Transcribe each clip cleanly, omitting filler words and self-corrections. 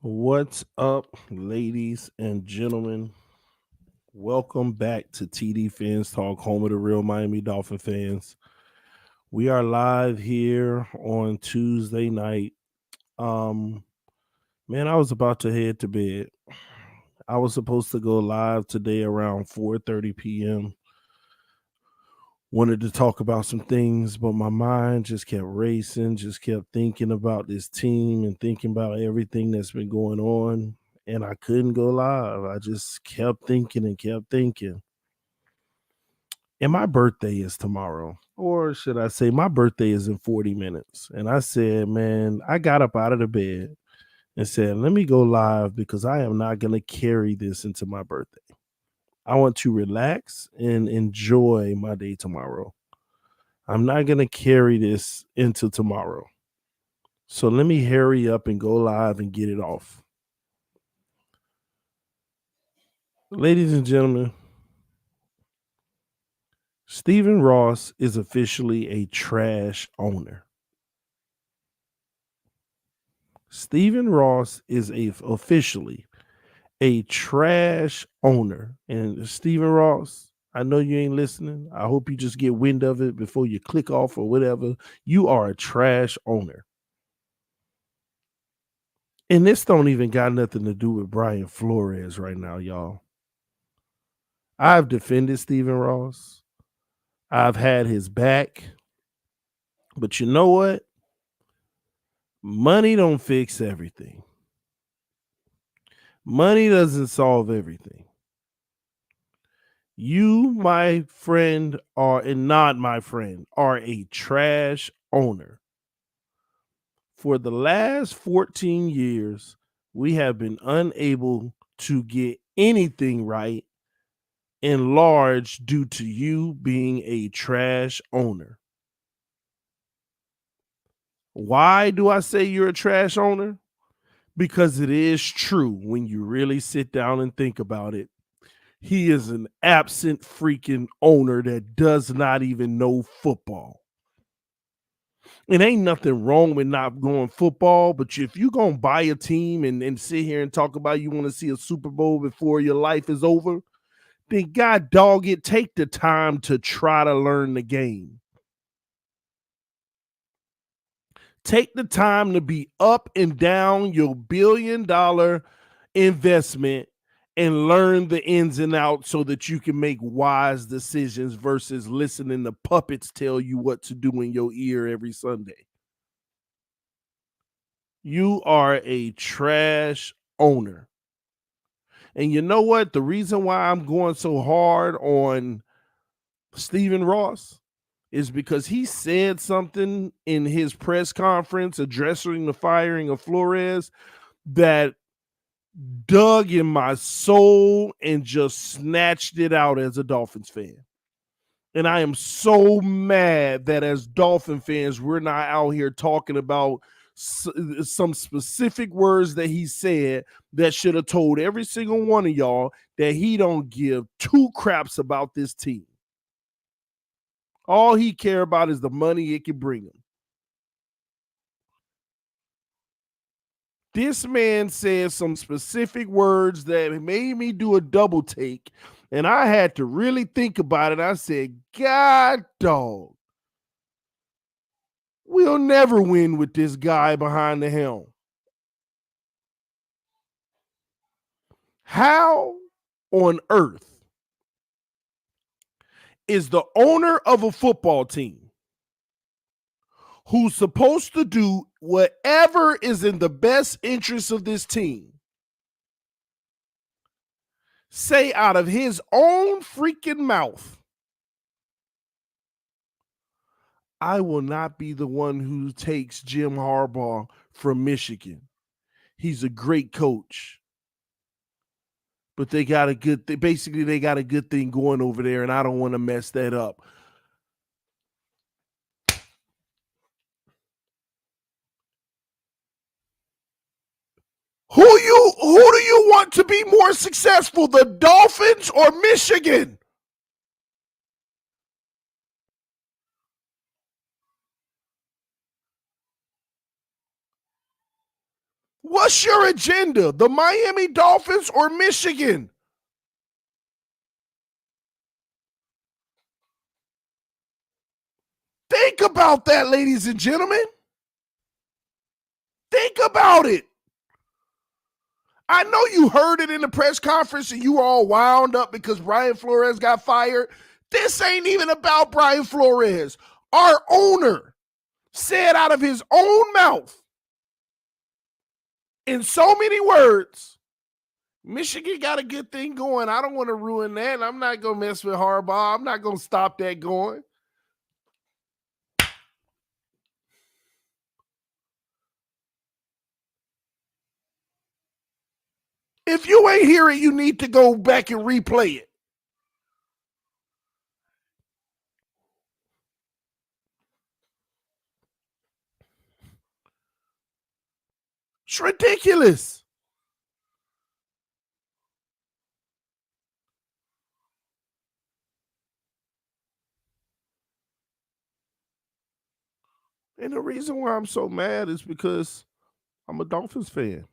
What's up, ladies and gentlemen? Welcome back to TD Fans Talk, home of the real Miami Dolphin fans. We are live here on Tuesday night. Um, man, I was about to head to bed. I was supposed to go live today around 4:30 p.m. Wanted to talk about some things, but my mind just kept racing, just kept thinking about this team and thinking about everything that's been going on. And I couldn't go live. I just kept thinking and kept thinking. And my birthday is tomorrow. Or should I say, my birthday is in 40 minutes. And I said, man, I got up out of the bed and said, let me go live because I am not going to carry this into my birthday. I want to relax and enjoy my day tomorrow. I'm not going to carry this into tomorrow. So let me hurry up and go live and get it off. Ladies and gentlemen, Stephen Ross is officially a trash owner. Stephen Ross is officially a trash owner. And Stephen Ross, I know you ain't listening. I hope you just get wind of it before you click off or whatever. You are a trash owner. And this don't even got nothing to do with Brian Flores right now, y'all. I've defended Stephen Ross. I've had his back. But you know what? Money don't fix everything. Money doesn't solve everything. You, my friend, are and not my friend, are a trash owner. For the last 14 years, we have been unable to get anything right in large due to you being a trash owner. Why do I say you're a trash owner? Because it is true when you really sit down and think about it. He is an absent freaking owner that does not even know football. It ain't nothing wrong with not going football, but if you're going to buy a team and sit here and talk about you want to see a Super Bowl before your life is over, then God dog it, take the time to try to learn the game. Take the time to be up and down your $1 billion investment and learn the ins and outs so that you can make wise decisions versus listening to puppets tell you what to do in your ear every Sunday. You are a trash owner. And you know what? The reason why I'm going so hard on Stephen Ross is because he said something in his press conference addressing the firing of Flores that dug in my soul and just snatched it out as a Dolphins fan. And I am so mad that as Dolphin fans, we're not out here talking about some specific words that he said that should have told every single one of y'all that he don't give two craps about this team. All he care about is the money it can bring him. This man said some specific words that made me do a double take, and I had to really think about it. I said, God dog, we'll never win with this guy behind the helm. How on earth is the owner of a football team who's supposed to do whatever is in the best interest of this team say out of his own freaking mouth, I will not be the one who takes Jim Harbaugh from Michigan. He's a great coach. But they got a good basically they got a good thing going over there, and I don't want to mess that up. Who do you want to be more successful, the Dolphins or Michigan? What's your agenda? The Miami Dolphins or Michigan? Think about that, ladies and gentlemen. Think about it. I know you heard it in the press conference and you were all wound up because Brian Flores got fired. This ain't even about Brian Flores. Our owner said out of his own mouth, in so many words, Michigan got a good thing going. I don't want to ruin that. I'm not going to mess with Harbaugh. I'm not going to stop that going. If you ain't hear it, you need to go back and replay it. It's ridiculous. And the reason why I'm so mad is because I'm a Dolphins fan.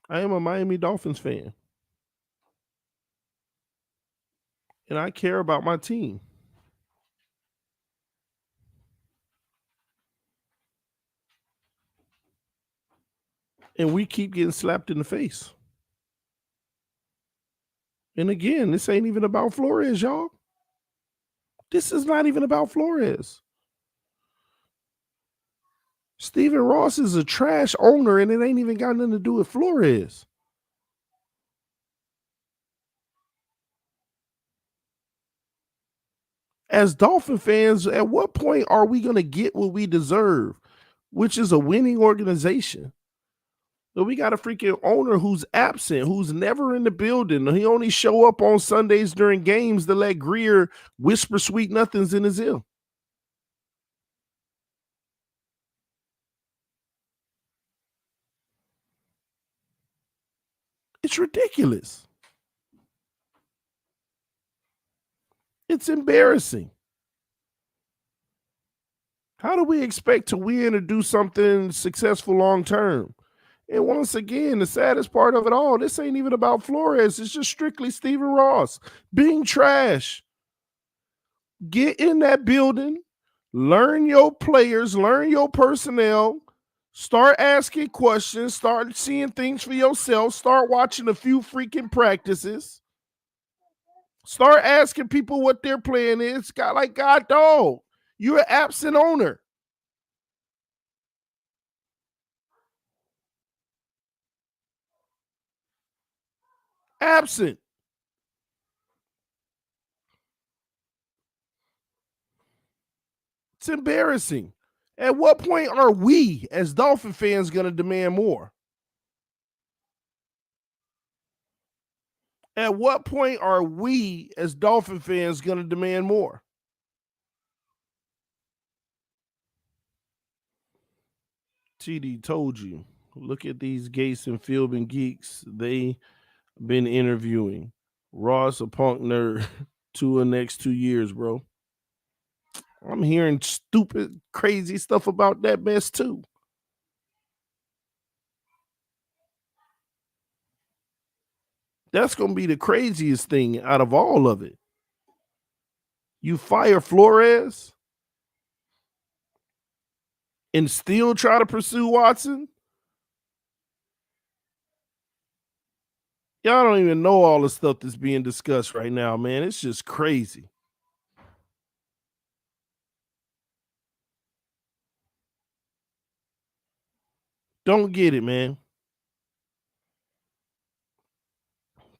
I am a Miami Dolphins fan. And I care about my team. And we keep getting slapped in the face. And again, this ain't even about Flores, y'all. This is not even about Flores. Stephen Ross is a trash owner, and it ain't even got nothing to do with Flores. As Dolphin fans, at what point are we going to get what we deserve, which is a winning organization? So we got a freaking owner who's absent, who's never in the building. He only show up on Sundays during games to let Greer whisper sweet nothings in his ear. It's ridiculous. It's embarrassing. How do we expect to win or do something successful long term? And once again, the saddest part of it all, this ain't even about Flores. It's just strictly Stephen Ross being trash. Get in that building, learn your players, learn your personnel, start asking questions, start seeing things for yourself, start watching a few freaking practices. Start asking people what their plan is. God, like, God, dog, you're an absent owner. Absent. It's embarrassing. At what point are we, as Dolphin fans, going to demand more? At what point are we, as Dolphin fans, going to demand more? TD told you. Look at these Gates and Philbin geeks. They been interviewing Ross, a punk nerd, to the next 2 years, bro. I'm hearing stupid, crazy stuff about that mess too. That's going to be the craziest thing out of all of it. You fire Flores and still try to pursue Watson? Y'all don't even know all the stuff that's being discussed right now, man. It's just crazy. Don't get it, man.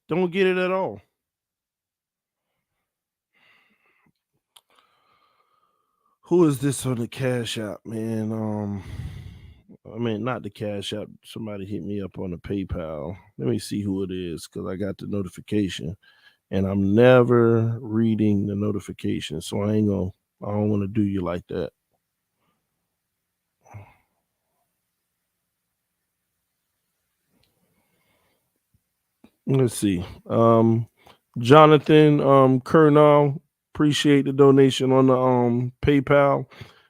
Don't get it at all. Who is this on the Cash App, man? I mean, not the Cash App. Somebody hit me up on the PayPal. Let me see who it is because I got the notification, and I'm never reading the notification, so I don't want to do you like that. Let's see. Jonathan Kernal, appreciate the donation on the PayPal.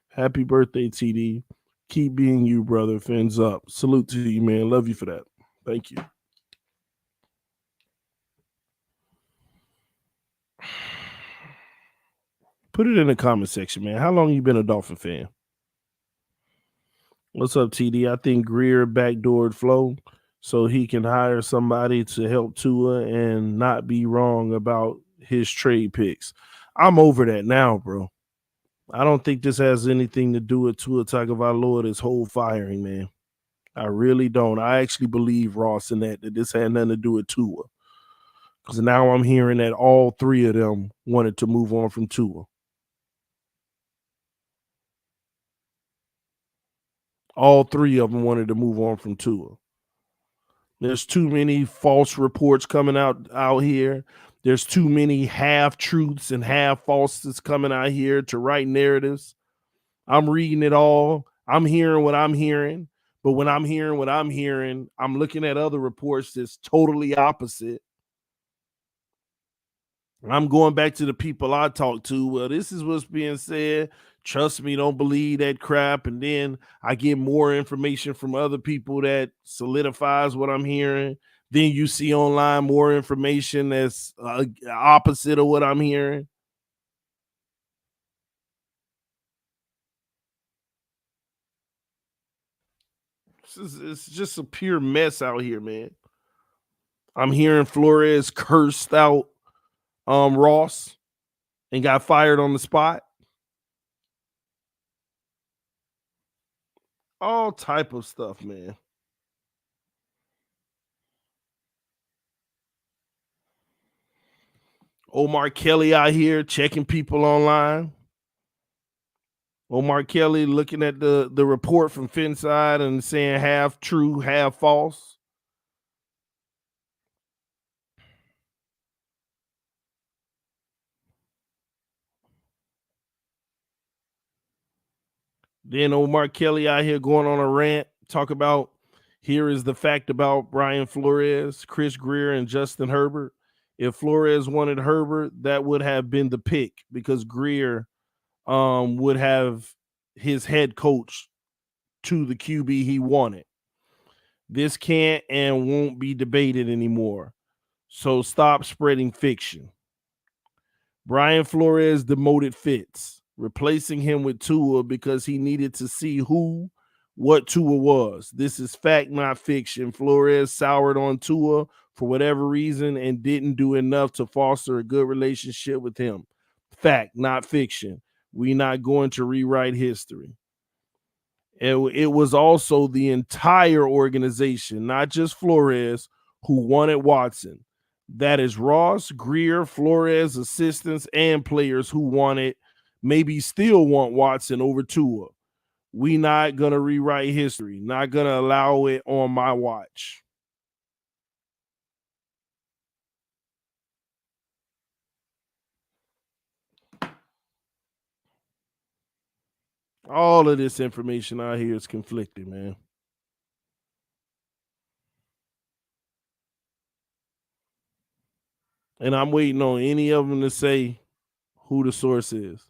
Happy birthday, TD. Keep being you, brother. Fins up. Salute to you, man. Love you for that. Thank you. Put it in the comment section, man. How long you been a Dolphin fan? What's up, TD? I think Greer backdoored Flo so he can hire somebody to help Tua and not be wrong about his trade picks. I'm over that now, bro. I don't think this has anything to do with Tua Tagovailoa, this whole firing, man. I really don't. I actually believe Ross in that this had nothing to do with Tua. Because now I'm hearing that all three of them wanted to move on from Tua. All three of them wanted to move on from Tua. There's too many false reports coming out here. There's too many half truths and half falses coming out here to write narratives. I'm reading it all. I'm hearing what I'm hearing. But when I'm hearing what I'm hearing, I'm looking at other reports that's totally opposite. I'm going back to the people I talk to. Well, this is what's being said. Trust me, don't believe that crap. And then I get more information from other people that solidifies what I'm hearing. Then you see online more information that's opposite of what I'm hearing. It's just a pure mess out here, man. I'm hearing Flores cursed out Ross and got fired on the spot. All type of stuff, man. Omar Kelly out here checking people online. Omar Kelly looking at the report from Finside and saying half true, half false. Then Omar Kelly out here going on a rant, talk about here is the fact about Brian Flores, Chris Greer, and Justin Herbert. If Flores wanted Herbert, that would have been the pick because Greer would have his head coach to the QB he wanted. This can't and won't be debated anymore. So stop spreading fiction. Brian Flores demoted Fitz, replacing him with Tua because he needed to see what Tua was. This is fact, not fiction. Flores soured on Tua for whatever reason and didn't do enough to foster a good relationship with him. Fact, not fiction. We're not going to rewrite history. It was also the entire organization, not just Flores, who wanted Watson. That is Ross, Greer, Flores, assistants, and players who wanted, maybe still want Watson over Tua. We not gonna rewrite history. Not gonna allow it on my watch. All of this information out here is conflicted, man. And I'm waiting on any of them to say who the source is.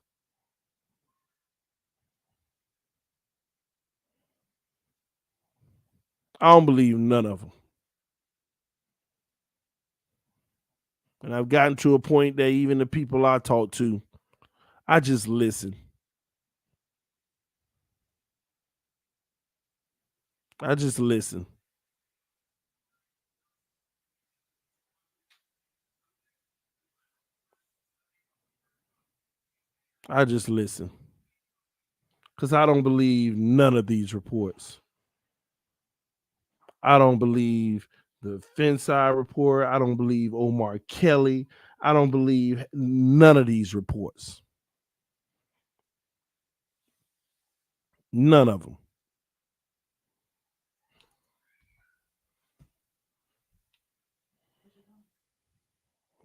I don't believe none of them. And I've gotten to a point that even the people I talk to, I just listen. I just listen. I just listen. Because I don't believe none of these reports. I don't believe the Finside report. I don't believe Omar Kelly. I don't believe none of these reports. None of them.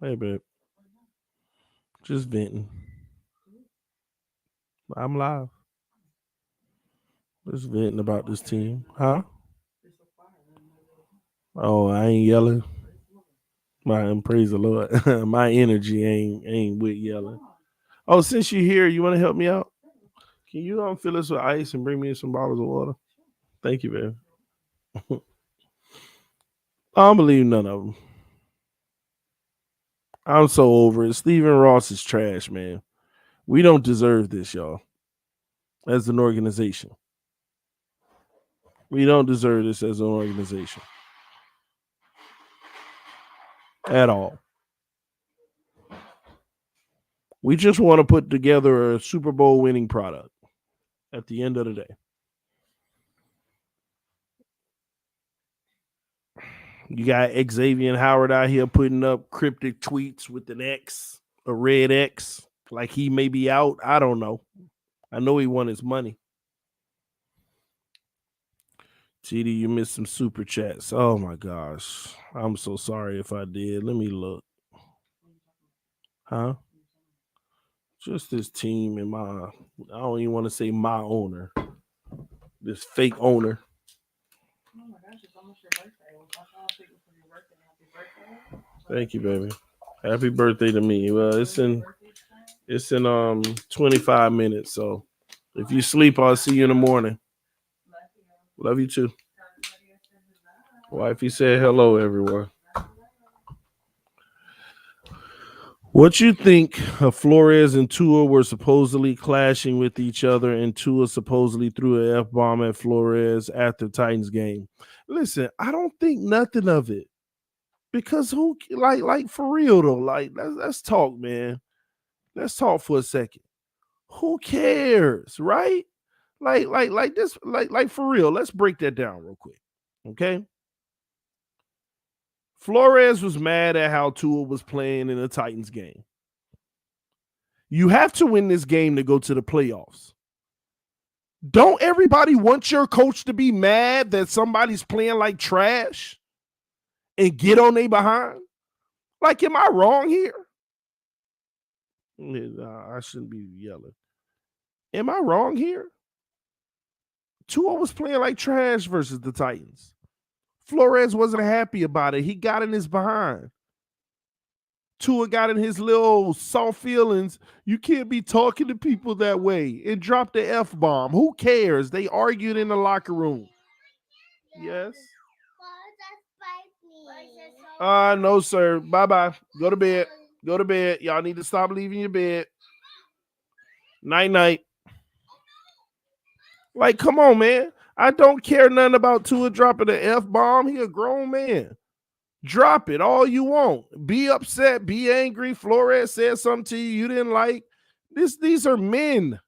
Hey, babe. Just venting. I'm live. Just venting about this team. Huh? Oh, I ain't yelling. Praise the Lord. My energy ain't with yelling. Oh, since you're here, you want to help me out? Can you fill us with ice and bring me some bottles of water? Thank you, man. I don't believe none of them. I'm so over it. Stephen Ross is trash, man. We don't deserve this, y'all. As an organization, we don't deserve this as an organization at all. We just want to put together a Super Bowl winning product at the end of the day. You got Xavier Howard out here putting up cryptic tweets with an X, a red X, like he may be out. I don't know. I know he won his money. TD, you missed some super chats. Oh my gosh. I'm so sorry if I did. Let me look. Huh? Just this team and I don't even want to say my owner. This fake owner. Oh my gosh, it's almost your birthday. Thank you, baby. Happy birthday to me. Well, it's in 25 minutes. So if you sleep, I'll see you in the morning. Love you too. Wifey said hello, everyone. What you think of Flores and Tua were supposedly clashing with each other, and Tua supposedly threw an F-bomb at Flores after Titans game? Listen, I don't think nothing of it. Because who like for real though? Like let's talk, man. Let's talk for a second. Who cares, right? Like this, like for real. Let's break that down real quick. Okay. Flores was mad at how Tua was playing in the Titans game. You have to win this game to go to the playoffs. Don't everybody want your coach to be mad that somebody's playing like trash and get on their behind? Like, am I wrong here? I shouldn't be yelling. Am I wrong here? Tua was playing like trash versus the Titans. Flores wasn't happy about it. He got in his behind. Tua got in his little soft feelings. You can't be talking to people that way and drop the F-bomb. Who cares? They argued in the locker room. Yes. No, sir. Bye-bye. Go to bed. Go to bed. Y'all need to stop leaving your bed. Night-night. Like, come on, man. I don't care nothing about Tua dropping the F-bomb. He a grown man. Drop it all you want. Be upset. Be angry. Flores said something to you didn't like. These are men.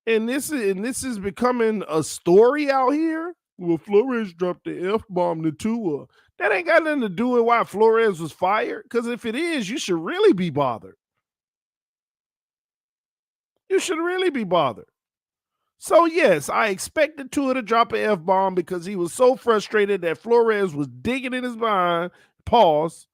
And this is becoming a story out here. Well, Flores dropped the F-bomb to Tua. That ain't got nothing to do with why Flores was fired. Because if it is, you should really be bothered. You should really be bothered. So, yes, I expected Tua to drop an F-bomb because he was so frustrated that Flores was digging in his behind, pause,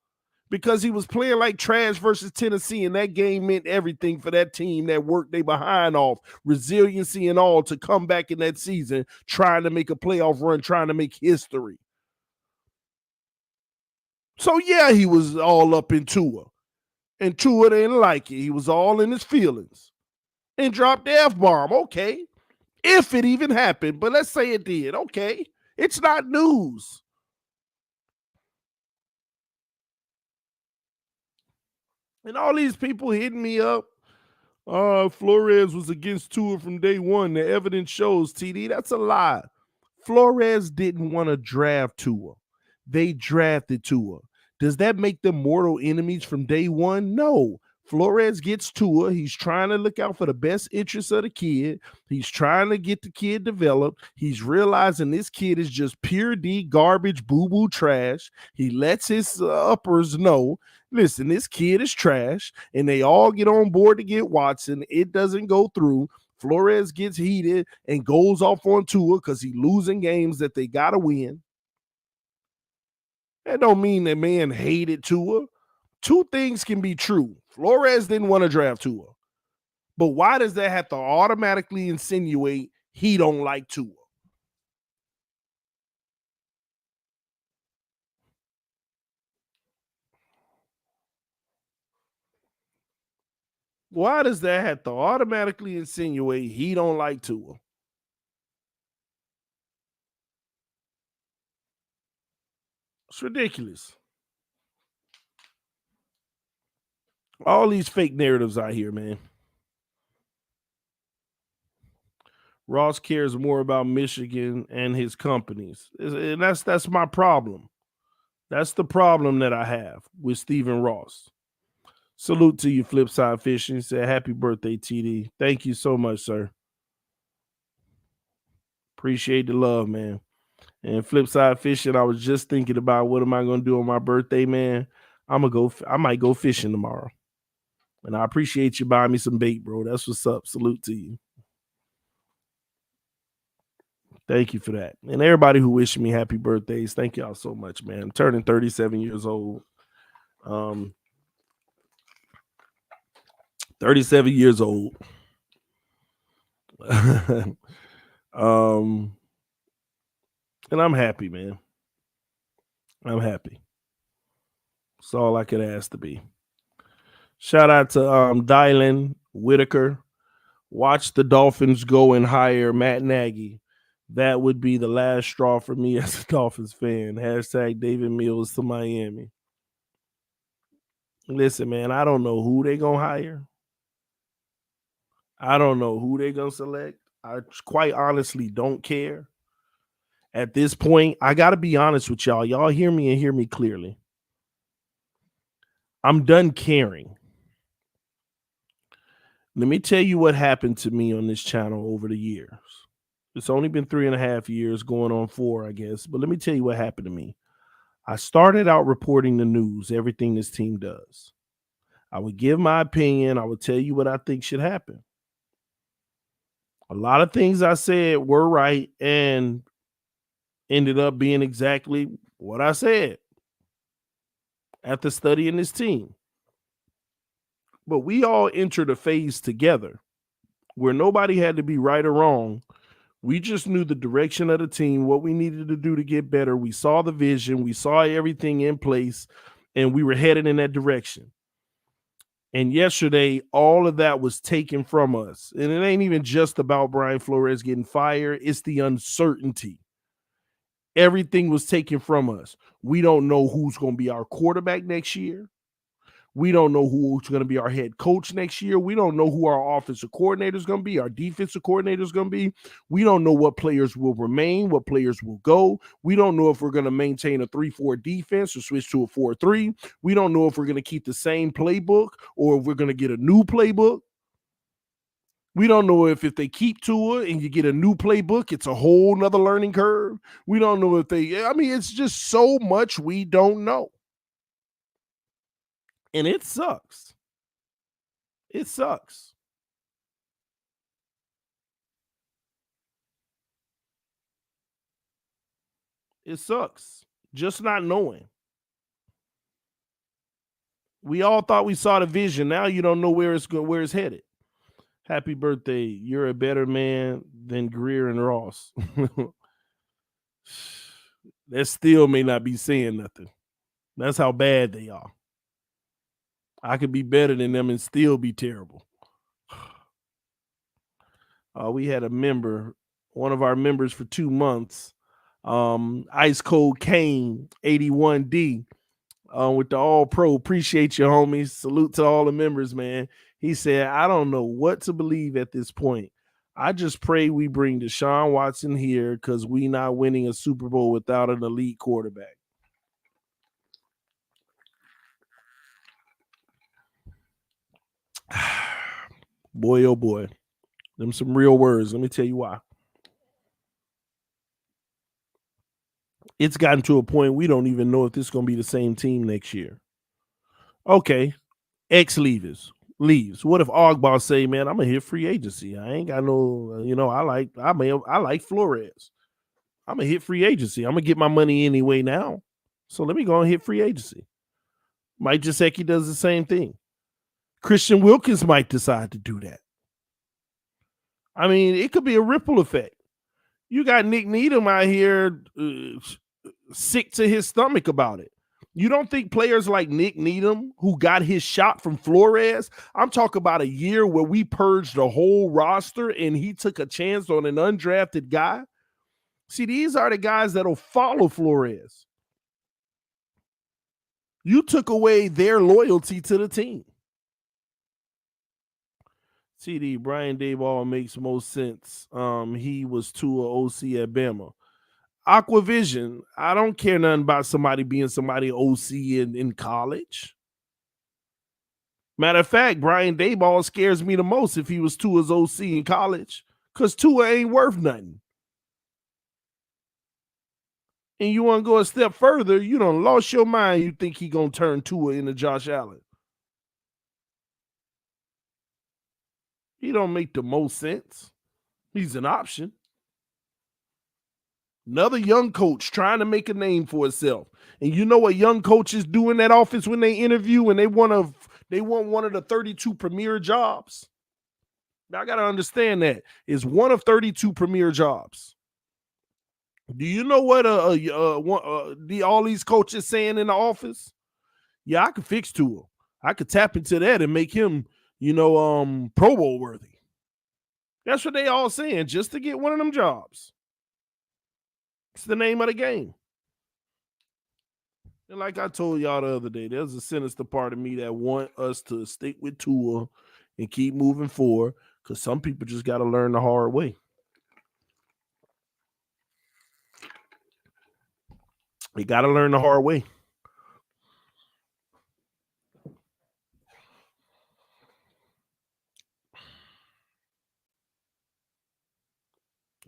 because he was playing like trash versus Tennessee, and that game meant everything for that team that worked they behind off, resiliency and all, to come back in that season, trying to make a playoff run, trying to make history. So, yeah, he was all up in Tua, and Tua didn't like it. He was all in his feelings and dropped the F-bomb. Okay. If it even happened, but let's say it did. Okay. It's not news. And all these people hitting me up. Flores was against Tua from day one. The evidence shows, TD. That's a lie. Flores didn't want to draft Tua. They drafted Tua. Does that make them mortal enemies from day one? No. Flores gets Tua. He's trying to look out for the best interests of the kid. He's trying to get the kid developed. He's realizing this kid is just pure D garbage, boo-boo trash. He lets his uppers know, listen, this kid is trash, and they all get on board to get Watson. It doesn't go through. Flores gets heated and goes off on Tua because he's losing games that they got to win. That don't mean that man hated Tua. Two things can be true. Flores didn't want to draft Tua. But why does that have to automatically insinuate he don't like Tua? Why does that have to automatically insinuate he don't like Tua? It's ridiculous. All these fake narratives out here, man. Ross cares more about Michigan and his companies. And that's my problem. That's the problem that I have with Stephen Ross. Salute to you, Flipside Fishing. Said happy birthday, TD. Thank you so much, sir. Appreciate the love, man. And Flipside Fishing, I was just thinking about what am I gonna do on my birthday, man. I might go fishing tomorrow. And I appreciate you buying me some bait, bro. That's what's up. Salute to you. Thank you for that. And everybody who wished me happy birthdays, thank y'all so much, man. I'm turning 37 years old. 37 years old. And I'm happy, man. I'm happy. That's all I could ask to be. Shout out to Dylan Whitaker. Watch the Dolphins go and hire Matt Nagy. That would be the last straw for me as a Dolphins fan. Hashtag David Mills to Miami. Listen, man, I don't know who they gonna hire. I don't know who they're gonna select. I quite honestly don't care. At this point, I gotta be honest with y'all. Y'all hear me and hear me clearly. I'm done caring. Let me tell you what happened to me on this channel over the years. It's only been 3.5 years, going on 4, I guess. But let me tell you what happened to me. I started out reporting the news, everything this team does. I would give my opinion. I would tell you what I think should happen. A lot of things I said were right and ended up being exactly what I said after studying this team. But we all entered a phase together where nobody had to be right or wrong. We just knew the direction of the team, what we needed to do to get better. We saw the vision, we saw everything in place, and we were headed in that direction. And yesterday, all of that was taken from us. And it ain't even just about Brian Flores getting fired, it's the uncertainty. Everything was taken from us. We don't know who's going to be our quarterback next year. We don't know who's going to be our head coach next year. We don't know who our offensive coordinator is going to be, our defensive coordinator is going to be. We don't know what players will remain, what players will go. We don't know if we're going to maintain a 3-4 defense or switch to a 4-3. We don't know if we're going to keep the same playbook or if we're going to get a new playbook. We don't know if they keep Tua and you get a new playbook, it's a whole nother learning curve. We don't know if it's just so much we don't know. And it sucks. It sucks. It sucks. Just not knowing. We all thought we saw the vision. Now you don't know where it's headed. Happy birthday. You're a better man than Greer and Ross. That still may not be saying nothing. That's how bad they are. I could be better than them and still be terrible. We had a member, one of our members for 2 months, Ice Cold Kane 81D, with the All Pro. Appreciate you, homies. Salute to all the members, man. He said, I don't know what to believe at this point. I just pray we bring Deshaun Watson here because we not winning a Super Bowl without an elite quarterback. Boy, oh boy. Them some real words. Let me tell you why. It's gotten to a point we don't even know if this is going to be the same team next year. Okay, leaves. What if Ogba say, man, I'm gonna hit free agency? I ain't got no, I like Flores. I'm gonna hit free agency. I'm gonna get my money anyway now. So let me go and hit free agency. Mike Gesicki does the same thing. Christian Wilkins might decide to do that. I mean, it could be a ripple effect. You got Nick Needham out here sick to his stomach about it. You don't think players like Nick Needham, who got his shot from Flores, I'm talking about a year where we purged the whole roster and he took a chance on an undrafted guy? See, these are the guys that'll follow Flores. You took away their loyalty to the team. CD, Brian Daboll makes most sense. He was Tua OC at Bama. Aquavision, I don't care nothing about somebody being somebody OC in college. Matter of fact, Brian Daboll scares me the most if he was Tua's OC in college, because Tua ain't worth nothing. And you want to go a step further, you done lost your mind. You think he gonna turn Tua into Josh Allen. He don't make the most sense. He's an option. Another young coach trying to make a name for himself. And you know what young coaches do in that office when they interview and they want one of the 32 premier jobs? Now, I got to understand that. It's one of 32 premier jobs. Do you know what all these coaches saying in the office? Yeah, I could fix Tua. I could tap into that and make him, Pro Bowl worthy. That's what they all saying, just to get one of them jobs. It's the name of the game. And like I told y'all the other day, there's a sinister part of me that want us to stick with Tua and keep moving forward, because some people just got to learn the hard way. They got to learn the hard way.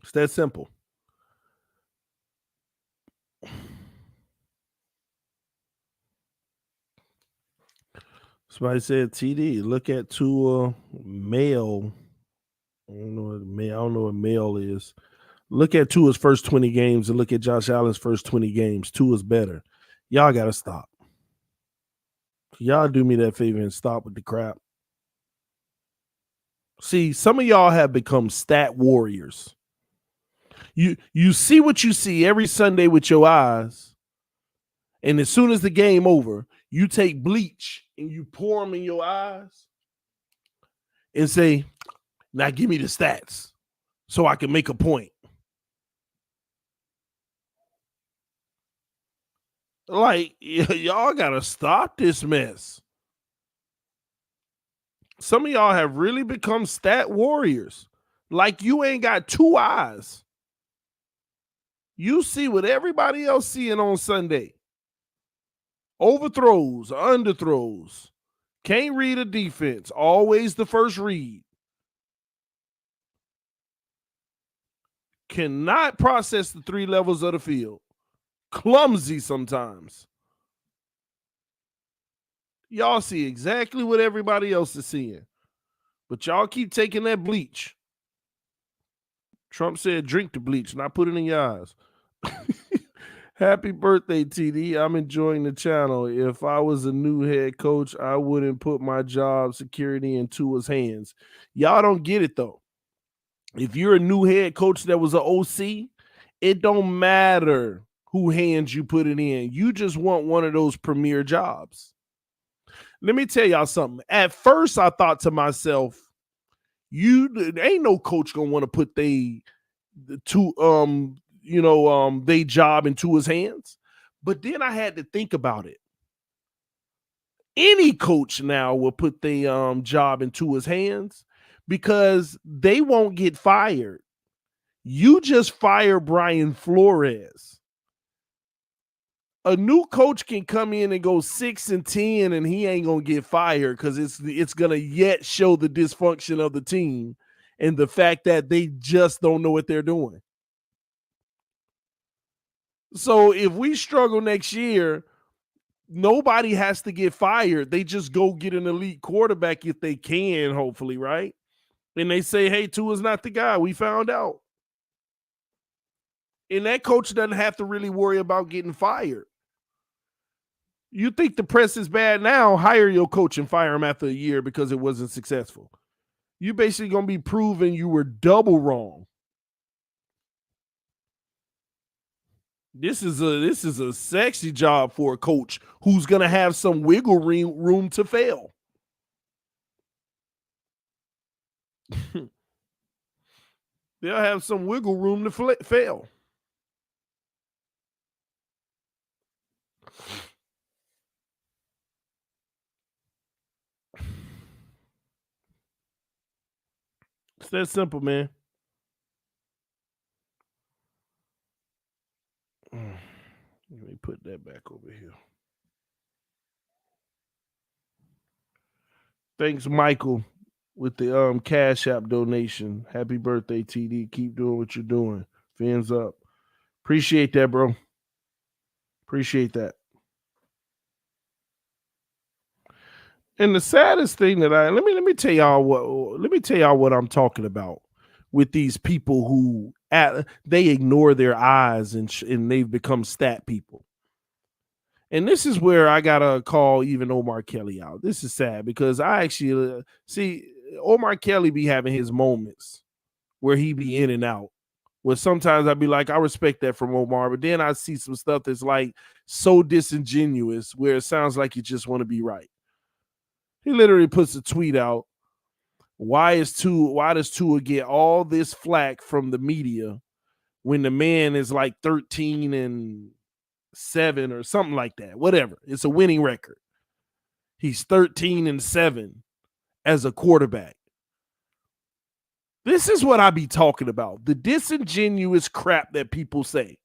It's that simple. Somebody said, TD, look at Tua male. I don't know what male is. Look at Tua's first 20 games and look at Josh Allen's first 20 games. Tua's better. Y'all got to stop. Y'all do me that favor and stop with the crap. See, some of y'all have become stat warriors. You see what you see every Sunday with your eyes, and as soon as the game over, you take bleach and you pour them in your eyes and say, now give me the stats so I can make a point. Like, y'all got to stop this mess. Some of y'all have really become stat warriors. Like, you ain't got two eyes. You see what everybody else seeing on Sunday. Overthrows, underthrows. Can't read a defense. Always the first read. Cannot process the three levels of the field. Clumsy sometimes. Y'all see exactly what everybody else is seeing. But y'all keep taking that bleach. Trump said, drink the bleach, not put it in your eyes. Happy birthday, TD. I'm enjoying the channel. If I was a new head coach, I wouldn't put my job security in Tua's hands. Y'all don't get it, though. If you're a new head coach that was an OC, it don't matter who hands you put it in. You just want one of those premier jobs. Let me tell y'all something. At first, I thought to myself, ain't no coach gonna want to put they job into his hands. But then I had to think about it. Any coach now will put their job into his hands because they won't get fired. You just fire Brian Flores. A new coach can come in and go 6-10 and he ain't gonna get fired because it's gonna yet show the dysfunction of the team and the fact that they just don't know what they're doing. So if we struggle next year, nobody has to get fired. They just go get an elite quarterback if they can, hopefully, right? And they say, hey, Tua's not the guy. We found out. And that coach doesn't have to really worry about getting fired. You think the press is bad now, hire your coach and fire him after a year because it wasn't successful. You're basically going to be proven you were double wrong. This is a sexy job for a coach who's gonna have some wiggle room to fail. They'll have some wiggle room to fail. It's that simple, man. Let me put that back over here. Thanks, Michael, with the Cash App donation. Happy birthday, TD. Keep doing what you're doing. Fins up. Appreciate that, bro. Appreciate that. And the saddest thing that let me tell y'all what I'm talking about with these people who they ignore their eyes and they've become stat people. And this is where I gotta call even Omar Kelly out. This is sad because I actually see Omar Kelly be having his moments where he be in and out. Where sometimes I'd be like, I respect that from Omar, but then I see some stuff that's like so disingenuous where it sounds like you just want to be right. He literally puts a tweet out. Why does Tua get all this flack from the media when the man is like 13-7 or something like that? Whatever. It's a winning record. He's 13-7 as a quarterback. This is what I be talking about. The disingenuous crap that people say.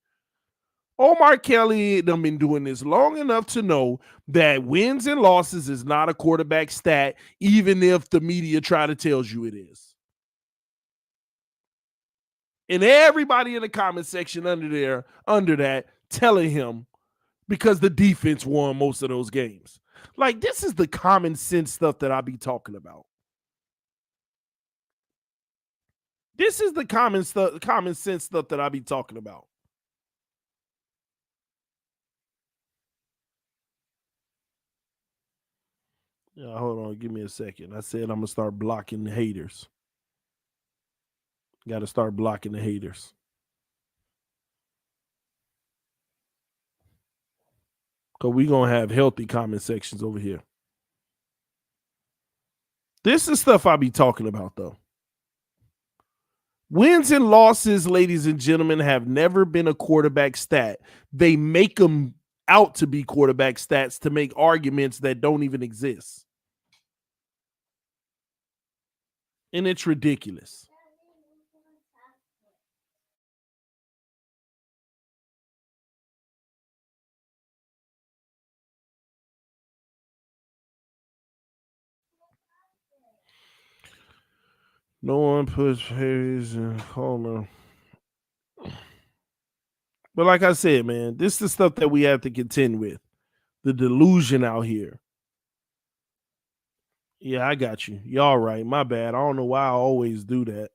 Omar Kelly done been doing this long enough to know that wins and losses is not a quarterback stat, even if the media try to tell you it is. And everybody in the comment section under that telling him because the defense won most of those games. Like, this is the common sense stuff that I be talking about. This is the common sense stuff that I be talking about. Yeah, hold on. Give me a second. I said I'm going to start blocking the haters. Got to start blocking the haters. Because we're going to have healthy comment sections over here. This is stuff I be talking about, though. Wins and losses, ladies and gentlemen, have never been a quarterback stat. They make them out to be quarterback stats to make arguments that don't even exist. And it's ridiculous. No one puts Harry's in Homer. But like I said, man, this is the stuff that we have to contend with. The delusion out here. Yeah, I got you. Y'all right. My bad. I don't know why I always do that.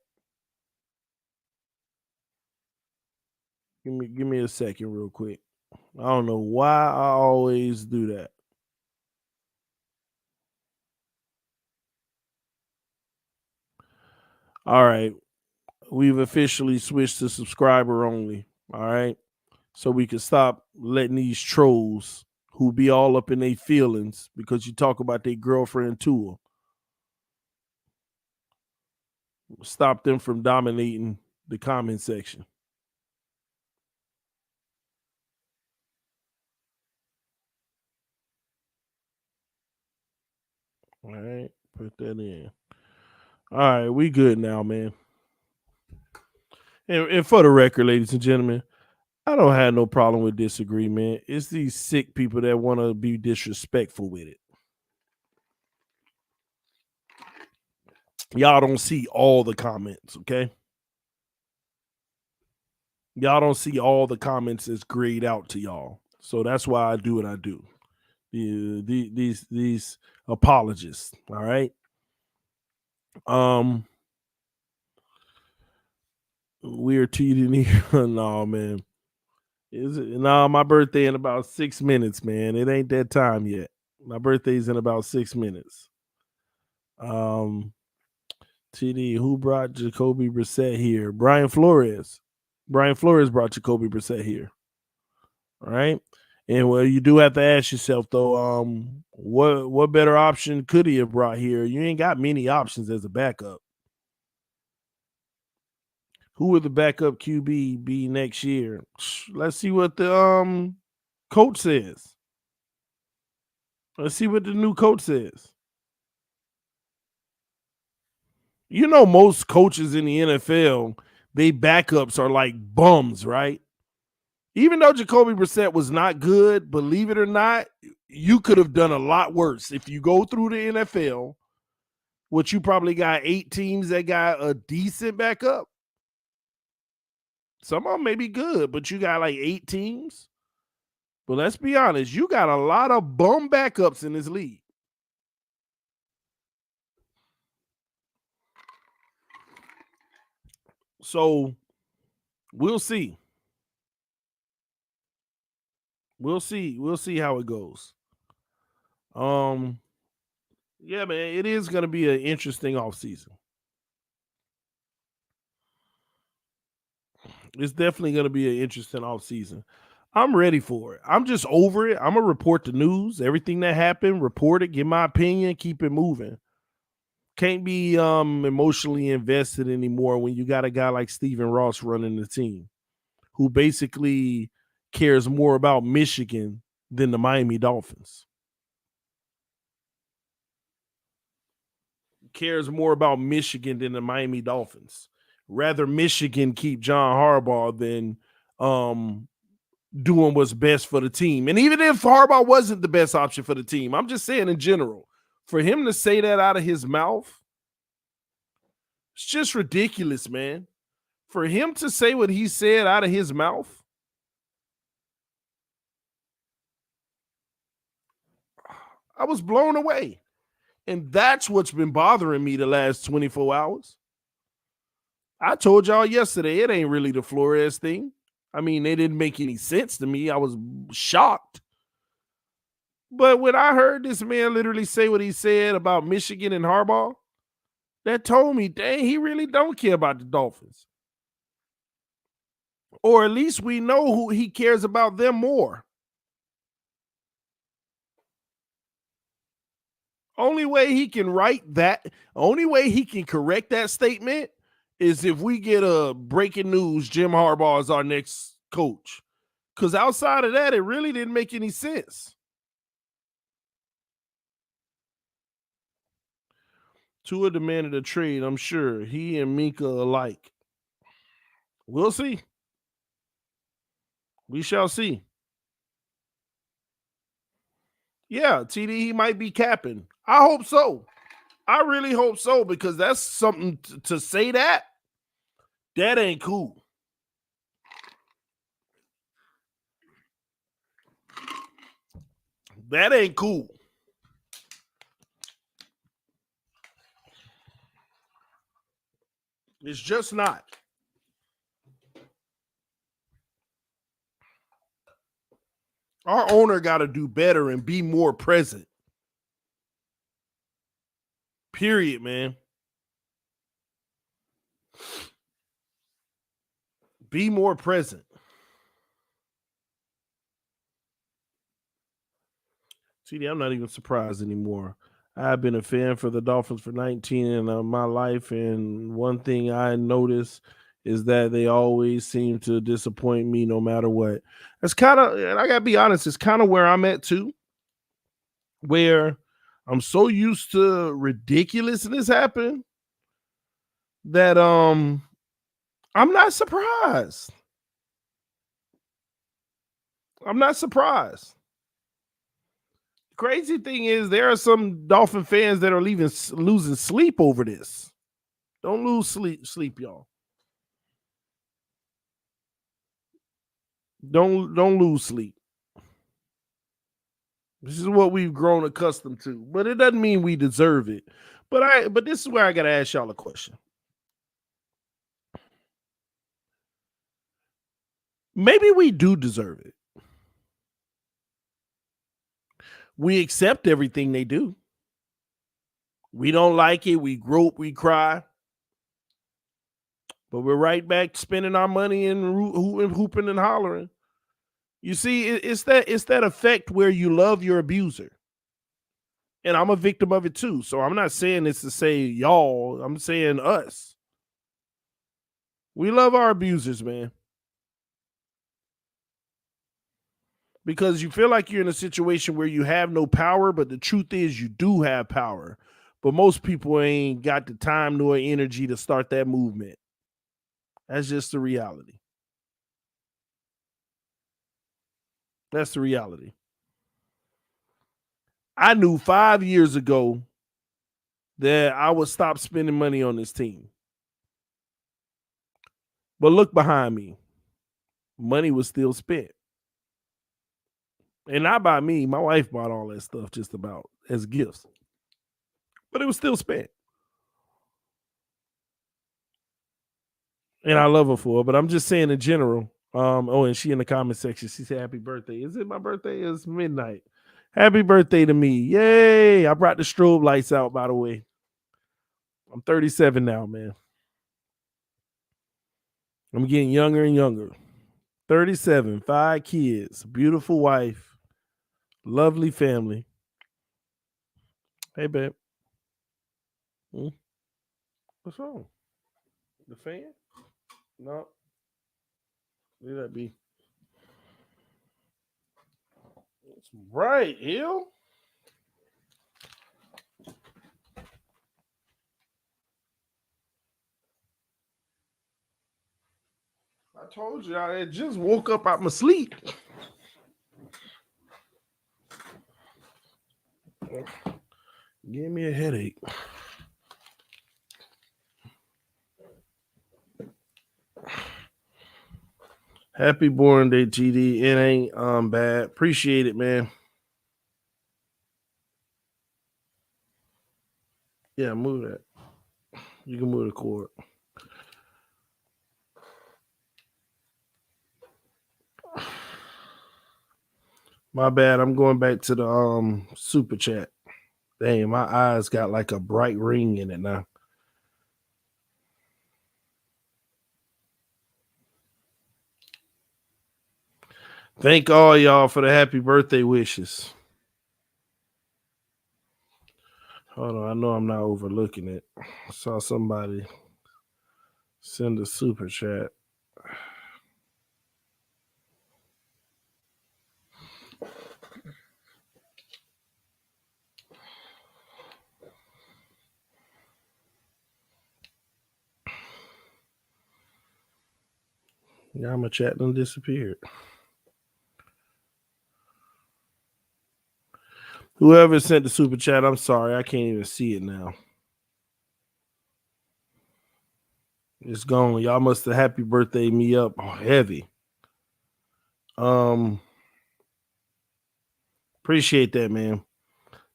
Give me a second real quick. I don't know why I always do that. All right. We've officially switched to subscriber only. All right. So we can stop letting these trolls who be all up in their feelings because you talk about their girlfriend Tua. Stop them from dominating the comment section. All right. Put that in. All right. We good now, man. And for the record, ladies and gentlemen, I don't have no problem with disagreement. It's these sick people that want to be disrespectful with it. Y'all don't see all the comments, okay? Y'all don't see all the comments that's grayed out to y'all. So that's why I do what I do. These apologists, all right? We're teething here. No, man. Is it? No, my birthday in about 6 minutes, man. It ain't that time yet. My birthday's in about 6 minutes. TD, who brought Jacoby Brissett here? Brian Flores. Brian Flores brought Jacoby Brissett here. All right. And well, you do have to ask yourself though, what better option could he have brought here? You ain't got many options as a backup. Who would the backup QB be next year? Let's see what the coach says. Let's see what the new coach says. You know, most coaches in the NFL, they backups are like bums, right? Even though Jacoby Brissett was not good, believe it or not, you could have done a lot worse. If you go through the NFL, what you probably got 8 teams that got a decent backup. Some of them may be good, but you got like 8 teams. But let's be honest, you got a lot of bum backups in this league. So we'll see. We'll see. We'll see how it goes. Yeah, man, it is going to be an interesting offseason. It's definitely going to be an interesting offseason. I'm ready for it. I'm just over it. I'm going to report the news, everything that happened, report it, give my opinion, keep it moving. Can't be emotionally invested anymore when you got a guy like Stephen Ross running the team who basically cares more about Michigan than the Miami Dolphins. Cares more about Michigan than the Miami Dolphins. Rather Michigan keep John Harbaugh than doing what's best for the team. And even if Harbaugh wasn't the best option for the team, I'm just saying in general, for him to say that out of his mouth, it's just ridiculous, man. For him to say what he said out of his mouth, I was blown away. And that's what's been bothering me the last 24 hours. I told y'all yesterday, it ain't really the Flores thing. I mean, they didn't make any sense to me. I was shocked. But when I heard this man literally say what he said about Michigan and Harbaugh, that told me, dang, he really don't care about the Dolphins. Or at least we know who he cares about them more. Only way he can only way he can correct that statement is if we get a breaking news, Jim Harbaugh is our next coach. Because outside of that, it really didn't make any sense. Tua demanded a trade, I'm sure. He and Minka alike. We'll see. We shall see. Yeah, TD, he might be capping. I hope so. I really hope so because that's something to say that ain't cool. That ain't cool. It's just not. Our owner got to do better and be more present. Period, man. Be more present. See, I'm not even surprised anymore. I've been a fan for the Dolphins for 19 in my life, and one thing I notice is that they always seem to disappoint me no matter what. That's kind of, and I gotta be honest, it's kind of where I'm at too, where I'm so used to ridiculousness happen that I'm not surprised. I'm not surprised. Crazy thing is, there are some Dolphin fans that are losing sleep over this. Don't lose sleep, y'all. Don't lose sleep. This is what we've grown accustomed to, but it doesn't mean we deserve it. But this is where I gotta ask y'all a question. Maybe we do deserve it. We accept everything they do. We don't like it. We grope, we cry. But we're right back spending our money and hooping and hollering. You see, it's that effect where you love your abuser. And I'm a victim of it too. So I'm not saying this to say y'all, I'm saying us. We love our abusers, man. Because you feel like you're in a situation where you have no power, but the truth is you do have power. But most people ain't got the time nor energy to start that movement. That's just the reality. That's the reality. I knew 5 years ago that I would stop spending money on this team. But look behind me. Money was still spent. And not by me. My wife bought all that stuff just about as gifts. But it was still spent. And I love her for it. But I'm just saying in general. And she in the comment section, she said, "Happy birthday." Is it my birthday? It's midnight. Happy birthday to me. Yay. I brought the strobe lights out, by the way. I'm 37 now, man. I'm getting younger and younger. 37, 5 kids, beautiful wife, lovely family. Hey, babe. What's wrong? The fan? No. Leave that be. It's right, Hill. I told you I had just woke up out my sleep. Give me a headache. Happy born day, GD. It ain't bad. Appreciate it, man. Yeah, move that. You can move the cord. My bad. I'm going back to the super chat. Dang, my eyes got like a bright ring in it now. Thank all y'all for the happy birthday wishes. Hold on, I know I'm not overlooking it. I saw somebody send a super chat. Yeah, my chat done disappeared. Whoever sent the super chat, I'm sorry, I can't even see it now. It's gone. Y'all must have happy birthday me up heavy. Appreciate that, man.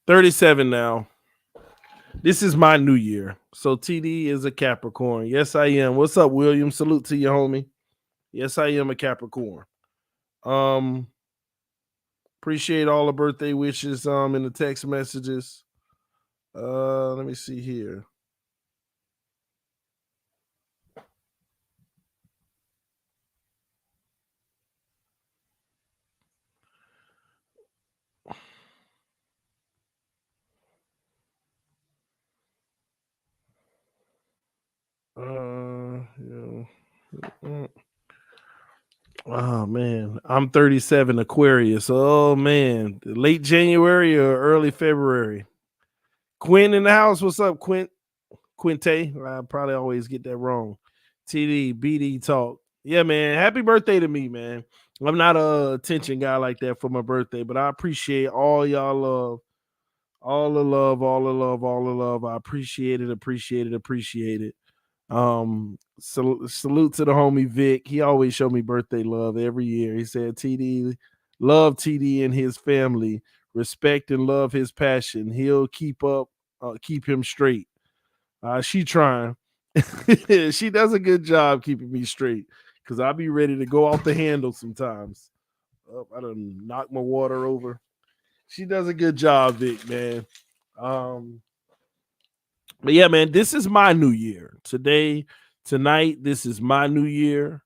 37 now. This is my new year. So TD is a Capricorn. Yes, I am. What's up, William? Salute to you, homie. Yes, I am a Capricorn. Appreciate all the birthday wishes in the text messages. Let me see here. Oh man, I'm 37 Aquarius. Oh man, late January or early February. Quinn in the house. What's up, Quinte? I probably always get that wrong. TD, BD talk. Yeah, man. Happy birthday to me, man. I'm not a attention guy like that for my birthday, but I appreciate all y'all love. All the love, all the love, all the love. I appreciate it, appreciate it, appreciate it. Salute to the homie Vic. He always showed me birthday love every year. He said, TD, love TD and his family, respect and love his passion. He'll keep him straight. She trying. She does a good job keeping me straight because I'll be ready to go off the handle sometimes. Oh, I done knock my water over. She does a good job, Vic, man. But yeah, man, this is my new year. Tonight, this is my new year.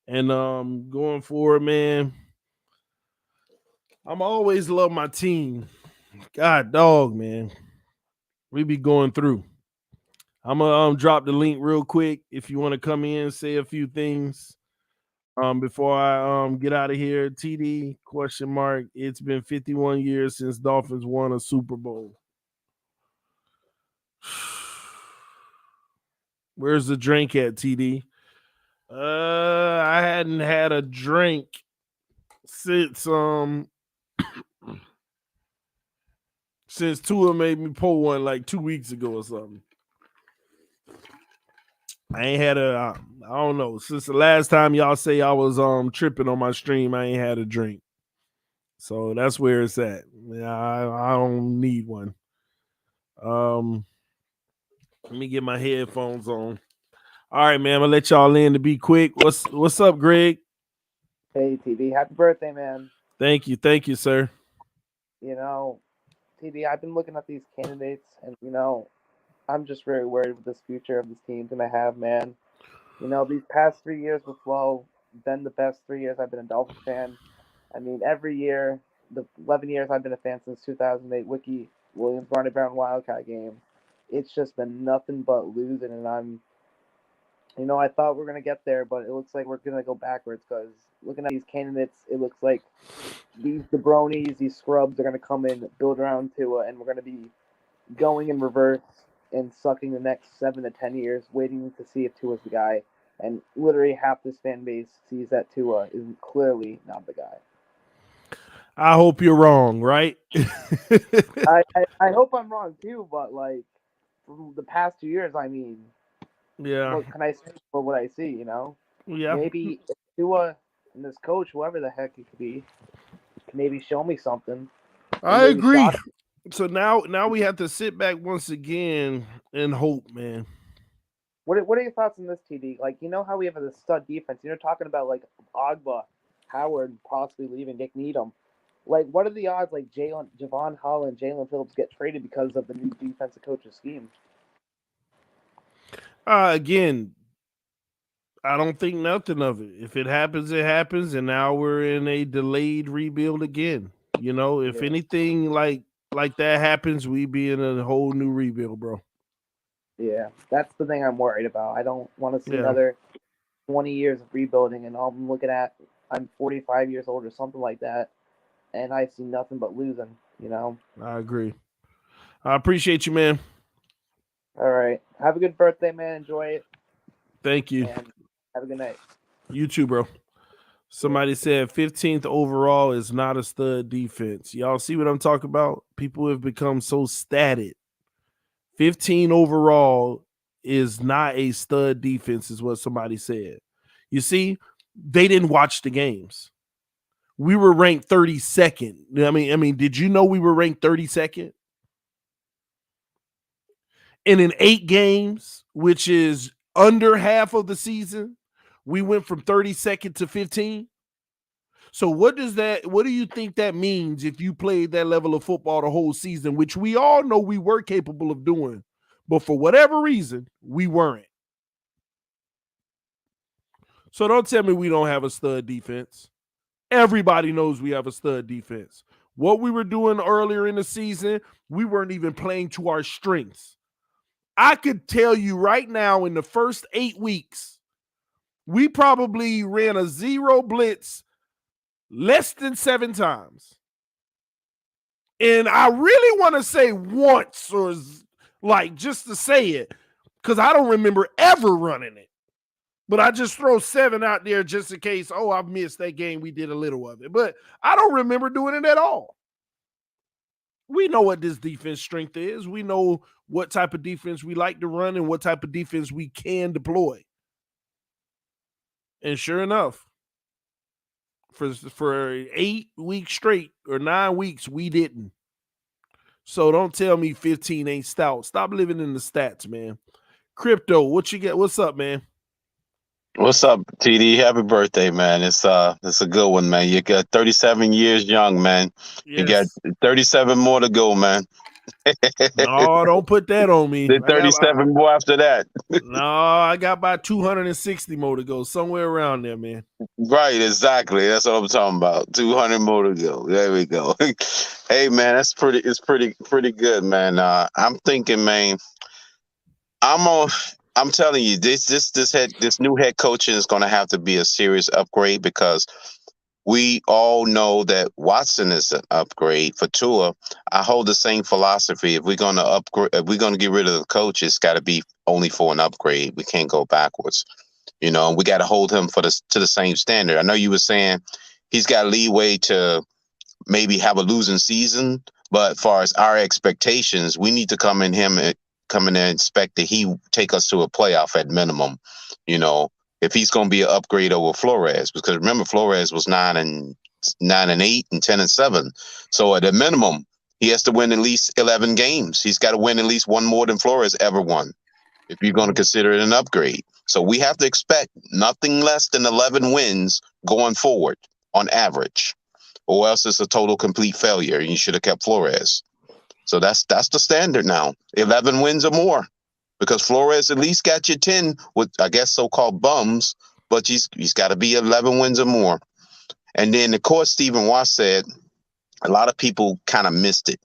And going forward, man, I'm always love my team. God dog, man. We be going through. I'm gonna drop the link real quick if you want to come in, say a few things. Before I get out of here, TD question mark. It's been 51 years since Dolphins won a Super Bowl. Where's the drink at, TD? I hadn't had a drink since since Tua made me pull one like 2 weeks ago or something. I ain't had I don't know, since the last time y'all say I was tripping on my stream, I ain't had a drink. So that's where it's at. I don't need one. Let me get my headphones on. All right, man. I'm gonna let y'all in to be quick. What's up, Greg? Hey, TD. Happy birthday, man. Thank you, sir. TD, I've been looking at these candidates, and I'm just very worried with this future of this team gonna have, man. These past 3 years with Flo been the best 3 years I've been a Dolphins fan. I mean, every year, the 11 years I've been a fan since 2008, Wiki Williams, Barney Brown Wildcat game, it's just been nothing but losing, and I thought we are gonna get there, but it looks like we're gonna go backwards because looking at these candidates, it looks like these jabronis, these scrubs are gonna come in, build around Tua, and we're gonna be going in reverse and sucking the next 7 to 10 years, waiting to see if Tua's the guy. And literally half this fan base sees that Tua is clearly not the guy. I hope you're wrong, right? I hope I'm wrong too, but like from the past 2 years, I mean, Yeah. what can I say for what I see? Yeah. Maybe if Tua and this coach, whoever the heck it could be, can maybe show me something. I agree. So now we have to sit back once again and hope, man. What are your thoughts on this, TD? Like, how we have a stud defense. You're talking about like Agba, Howard possibly leaving, Nick Needham. Like, what are the odds like Javon Holland, Jalen Phillips get traded because of the new defensive coach's scheme? Again, I don't think nothing of it. If it happens, it happens, and now we're in a delayed rebuild again. If anything like that happens, we be in a whole new rebuild, bro. Yeah, that's the thing I'm worried about. I don't want to see another 20 years of rebuilding, and all I'm looking at, I'm 45 years old or something like that, and I see nothing but losing, I agree. I appreciate you, man. All right. Have a good birthday, man. Enjoy it. Thank you. And have a good night. You too, bro. Somebody said 15th overall is not a stud defense. Y'all see what I'm talking about? People have become so static. 15 overall is not a stud defense, is what somebody said. You see, they didn't watch the games. We were ranked 32nd. I mean, did you know we were ranked 32nd? And in 8 games, which is under half of the season, we went from 32nd to 15. So what do you think that means if you played that level of football the whole season, which we all know we were capable of doing, but for whatever reason, we weren't. So don't tell me we don't have a stud defense. Everybody knows we have a stud defense. What we were doing earlier in the season, we weren't even playing to our strengths. I could tell you right now in the first 8 weeks, we probably ran a zero blitz less than 7 times. And I really want to say once, or like just to say it, because I don't remember ever running it. But I just throw 7 out there just in case, I've missed that game. We did a little of it. But I don't remember doing it at all. We know what this defense strength is. We know what type of defense we like to run and what type of defense we can deploy. And sure enough, for 8 weeks straight or 9 weeks, we didn't. So don't tell me 15 ain't stout. Stop living in the stats, man. Crypto, what you get? What's up, man? What's up, TD? Happy birthday, man. It's a good one, man. You got 37 years young, man. Yes. You got 37 more to go, man. No, don't put that on me. Did 37 more after that. No, I got about 260 more to go, somewhere around there, man. Right, exactly. That's what I'm talking about. 200 more to go. There we go. Hey, man, it's pretty good, man. I'm thinking, man, I'm telling you, this new head coaching is going to have to be a serious upgrade because we all know that Watson is an upgrade for Tua. I hold the same philosophy. If we're going to upgrade, if we're going to get rid of the coach, it's got to be only for an upgrade. We can't go backwards. We got to hold him to the same standard. I know you were saying he's got leeway to maybe have a losing season, but as far as our expectations, we need to come in there and expect that he take us to a playoff at minimum. If he's going to be an upgrade over Flores, because remember Flores was 9-8 and 10-7, so at a minimum he has to win at least 11 games. He's got to win at least one more than Flores ever won if you're going to consider it an upgrade. So we have to expect nothing less than 11 wins going forward on average, or else it's a total complete failure and you should have kept Flores. So that's the standard now, 11 wins or more, because Flores at least got you 10 with, I guess, so-called bums, but he's got to be 11 wins or more. And then, of course, Stephen Ross said, a lot of people kind of missed it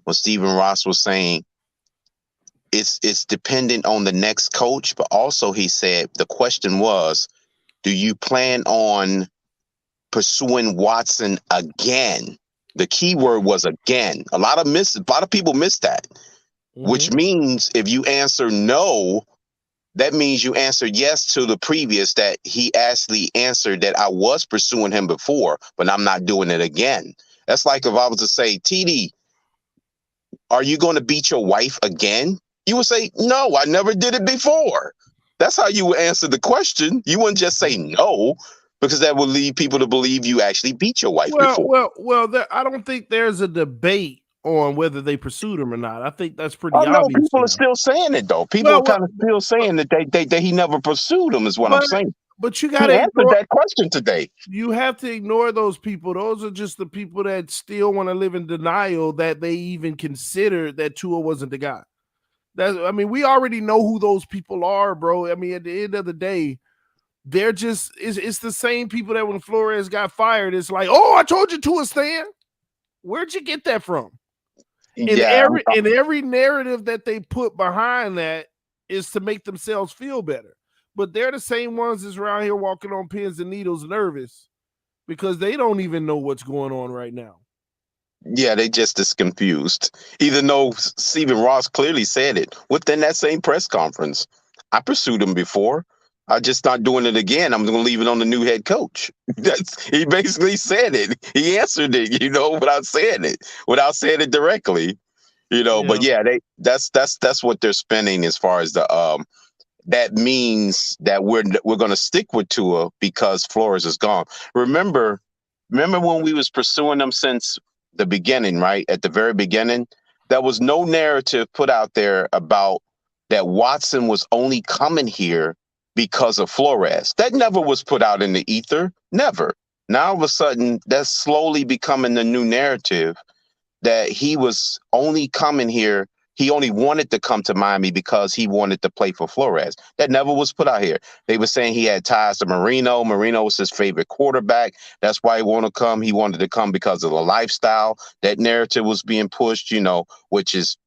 when Stephen Ross was saying, it's dependent on the next coach, but also he said the question was, do you plan on pursuing Watson again? The key word was again. A lot of people missed that, which means if you answer no, that means you answered yes to the previous, that he actually answered that I was pursuing him before, but I'm not doing it again. That's like if I was to say, TD, are you going to beat your wife again? You would say, no, I never did it before. That's how you would answer the question. You wouldn't just say no, because that would lead people to believe you actually beat your wife before. Well, I don't think there's a debate on whether they pursued him or not. I think that's pretty Oh no, obvious people are now. still saying it though. People are kind of still saying that that he never pursued him is what I'm saying. But you He got to answered that question today. You have to ignore those people. Those are just the people that still want to live in denial that they even considered that Tua wasn't the guy. We already know who those people are, bro. I mean, at the end of the day, they're just it's the same people that when Flores got fired, it's like, oh, I told you Tua stand. Where'd you get that from? And every narrative that they put behind that is to make themselves feel better. But they're the same ones that's around here walking on pins and needles nervous because they don't even know what's going on right now. Yeah, they just as confused. Even though Stephen Ross clearly said it within that same press conference. I pursued him before. I'm just not doing it again. I'm going to leave it on the new head coach. He basically said it. He answered it, without saying it directly, Yeah. But yeah, that's what they're spending as far as the that means that we're going to stick with Tua because Flores is gone. Remember when we was pursuing them since the beginning, right? At the very beginning, there was no narrative put out there about that Watson was only coming here because of Flores. That never was put out in the ether. Never. Now all of a sudden, that's slowly becoming the new narrative that he was only coming here. He only wanted to come to Miami because he wanted to play for Flores. That never was put out here. They were saying he had ties to Marino. Marino was his favorite quarterback. That's why he wanted to come. He wanted to come because of the lifestyle. That narrative was being pushed, which is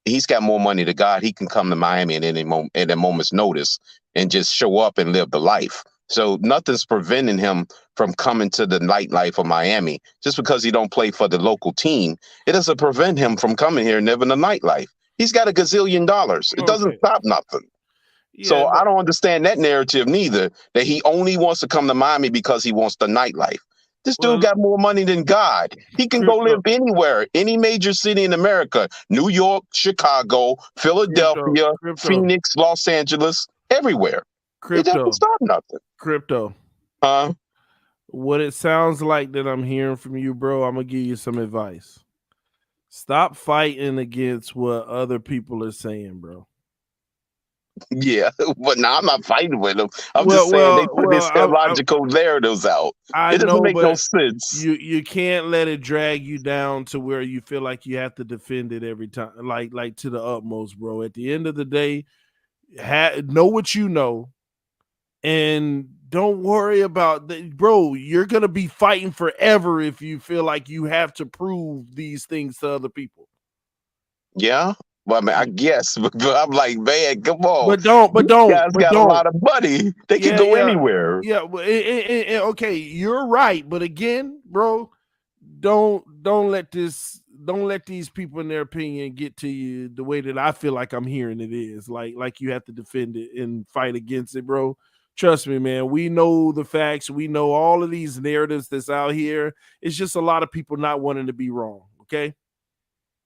he's got more money than God. He can come to Miami at any moment, at a moment's notice, and just show up and live the life. So nothing's preventing him from coming to the nightlife of Miami. Just because he don't play for the local team, it doesn't prevent him from coming here and living the nightlife. He's got $1 gazillion. It doesn't stop nothing. Yeah, so I don't understand that narrative neither, that he only wants to come to Miami because he wants the nightlife. This dude got more money than God. He can go live anywhere, any major city in America, New York, Chicago, Philadelphia, Phoenix, Los Angeles, everywhere. It doesn't stop nothing. Crypto. What it sounds like that I'm hearing from you, bro, I'm going to give you some advice. Stop fighting against what other people are saying, bro. Yeah, but no, I'm not fighting with them. I'm just Well, saying they well, put well. this illogical narratives out. I It doesn't know, make no but sense. you can't let it drag you down to where you feel like you have to defend it every time, like to the utmost, bro. At the end of the day, know what you know, and don't worry about that, bro. You're gonna be fighting forever if you feel like you have to prove these things to other people. Yeah. Well, I mean, I guess, but I'm like, man, come on. But don't, but These don't, guys but got a don't. lot of money. They can Yeah, go yeah, anywhere. yeah. Well, okay, you're right, but again, bro, don't let these people in their opinion get to you the way that I feel like I'm hearing it is. Like you have to defend it and fight against it, bro. Trust me, man. We know the facts. We know all of these narratives that's out here. It's just a lot of people not wanting to be wrong. Okay.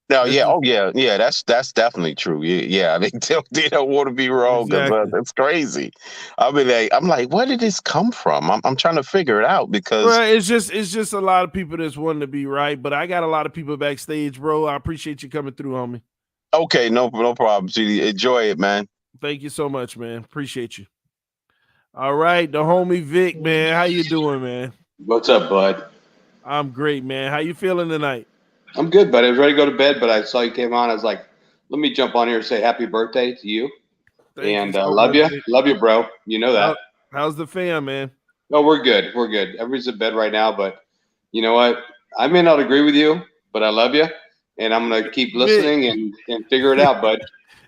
No, That's yeah, just, oh yeah. That's definitely true. Yeah, they don't want to be wrong because exactly. that's crazy. I mean, I'm like, where did this come from? I'm trying to figure it out because Well, it's just a lot of people that's wanting to be right, but I got a lot of people backstage, bro. I appreciate you coming through, homie. okay, no problem. GD. Enjoy it, man. Thank you so much, man. Appreciate you. All right, the homie Vic, man. How you doing, man? What's up, bud? I'm great, man. How you feeling tonight? I'm good, bud. I was ready to go to bed, but I saw you came on. I was like, let me jump on here and say happy birthday to you. Thank you And so love much, you. Vic. Love you, bro. You know that. How's the fam, man? No, we're good. We're good. Everybody's in bed right now, but you know what? I may not agree with you, but I love you. And I'm going to keep Vic, listening and figure it out, bud.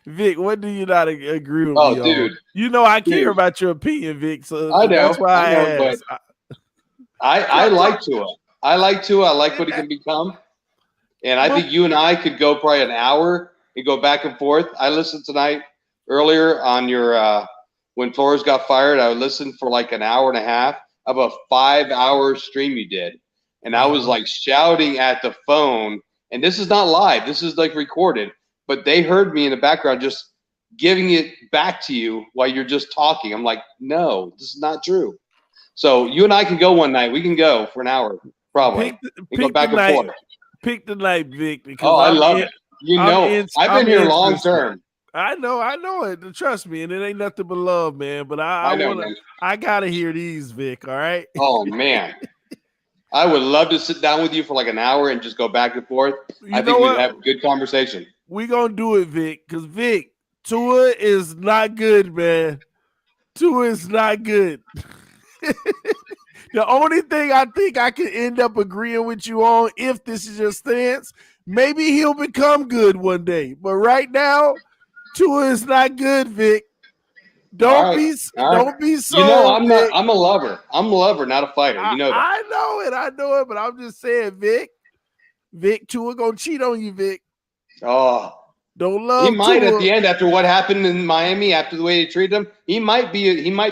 Vic, what do you not agree with me Oh, on? dude. You know I care Dude. about your opinion, Vic. So I that's why I know, but asked. I like Tua. I like Tua. I like what he can become. And I think you and I could go probably an hour and go back and forth. I listened tonight earlier on your when Flores got fired. I listened for like an hour and a half of a 5-hour stream you did, and I was like shouting at the phone. And this is not live. This is like recorded, but they heard me in the background just giving it back to you while you're just talking. I'm like, no, this is not true. So you and I can go one night. We can go for an hour, probably. Go back and forth. Pick the night, Vic, because I love it. You know, I've been here long term. I know it. Trust me, and it ain't nothing but love, man. But I know, man. I gotta hear these, Vic. All right. Oh man, I would love to sit down with you for like an hour and just go back and forth. I think we'd have a good conversation. We gonna do it, Vic, because Vic, Tua is not good, man. Tua is not good. The only thing I think I could end up agreeing with you on, if this is your stance, maybe he'll become good one day. But right now, Tua is not good, Vic. Don't be so. You know, I'm a lover. I'm a lover, not a fighter. You know that. I know it. But I'm just saying, Vic, Tua gonna cheat on you, Vic. Oh, don't love. He might Tua. at the end after what happened in Miami, after the way they treated him. He might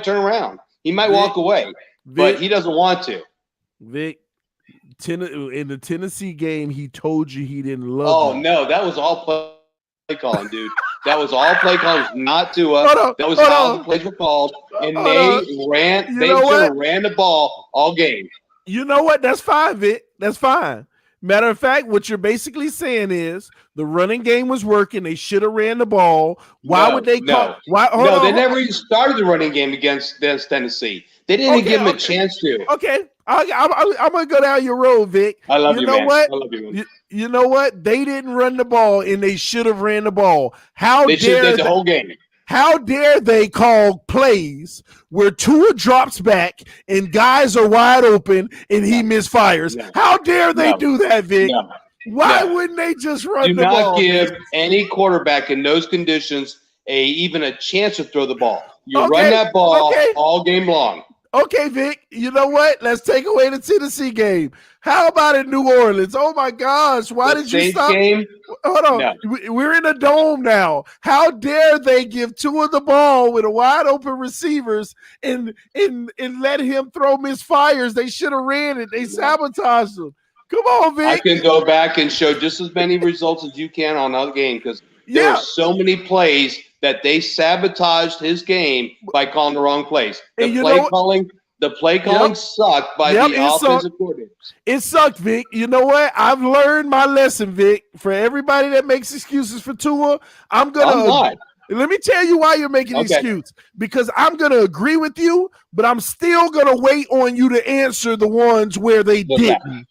turn around. He might walk away. But he doesn't want to. Vic, in the Tennessee game, he told you he didn't love you. Oh, no. That was all play calling, dude. That was all play calling, not Tua. That was how the plays were called. And they should have ran the ball all game. You know what? That's fine, Vic. That's fine. Matter of fact, what you're basically saying is the running game was working. They should have ran the ball. Why would they call? They never even started the running game against Tennessee. They didn't even give him a chance to. Okay, I'm gonna go down your road, Vic. I love you, man. What? I love you, man. You know what? They didn't run the ball, and they should have ran the ball. They should have did the whole game. How dare they call plays where Tua drops back and guys are wide open and he misfires? No. How dare they do that, Vic? No. Why wouldn't they just run the ball? Do not give any quarterback in those conditions even a chance to throw the ball. You run that ball all game long. Okay, Vic, you know what? Let's take away the Tennessee game. How about in New Orleans? Oh, my gosh. Why did you stop? Game? Hold on. No. We're in a dome now. How dare they give Tua the ball with a wide open receivers and let him throw misfires? They should have ran it. They sabotaged him. Come on, Vic. I can go back and show just as many results as you can on another game because there are so many plays that they sabotaged his game by calling the wrong plays. The play calling sucked by the offensive coordinators. It sucked, Vic. You know what? I've learned my lesson, Vic. For everybody that makes excuses for Tua, I'm Let me tell you why you're making an excuse. Because I'm going to agree with you, but I'm still going to wait on you to answer the ones where they didn't.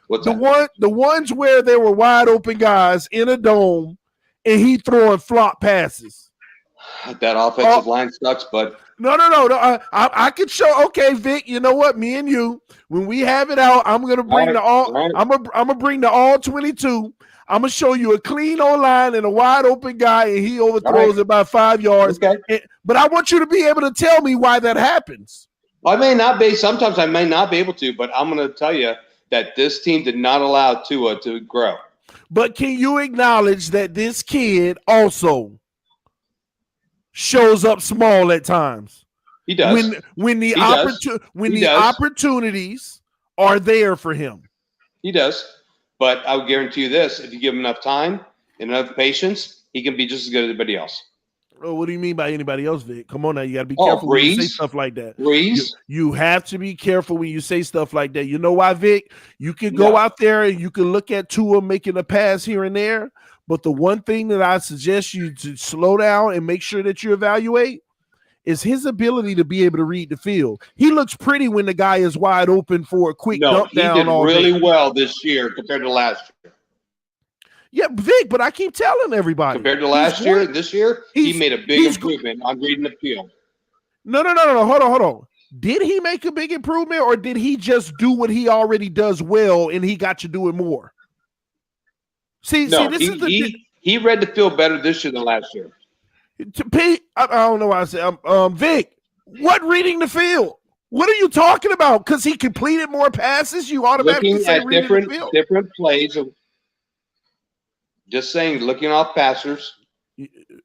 The ones where there were wide open guys in a dome and he throwing flop passes. That offensive line sucks, but no. I could show. Okay, Vic. You know what? Me and you, when we have it out, I'm gonna bring I'm gonna bring the all 22. I'm gonna show you a clean O-line and a wide open guy, and he overthrows it by 5 yards. But I want you to be able to tell me why that happens. I may not be. Sometimes I may not be able to, but I'm going to tell you that this team did not allow Tua to grow. But can you acknowledge that this kid also shows up small at times? He does. When the opportunities are there for him. He does. But I would guarantee you this: if you give him enough time and enough patience, he can be just as good as anybody else. Oh, what do you mean by anybody else, Vic? Come on now, you got to be careful when you say stuff like that. You have to be careful when you say stuff like that. You know why, Vic? You can go out there and you can look at Tua making a pass here and there, but the one thing that I suggest you to slow down and make sure that you evaluate is his ability to be able to read the field. He looks pretty when the guy is wide open for a quick dump down. He did really well this year compared to last year. Yeah, Vic, but I keep telling everybody. Compared to this year, he made a big improvement on reading the field. No. Hold on. Did he make a big improvement, or did he just do what he already does well and he got you doing more? He read the field better this year than last year. I don't know why I said Vic, what reading the field? What are you talking about? Because he completed more passes, you automatically looking say at reading the field. different plays. Just saying, looking off passers.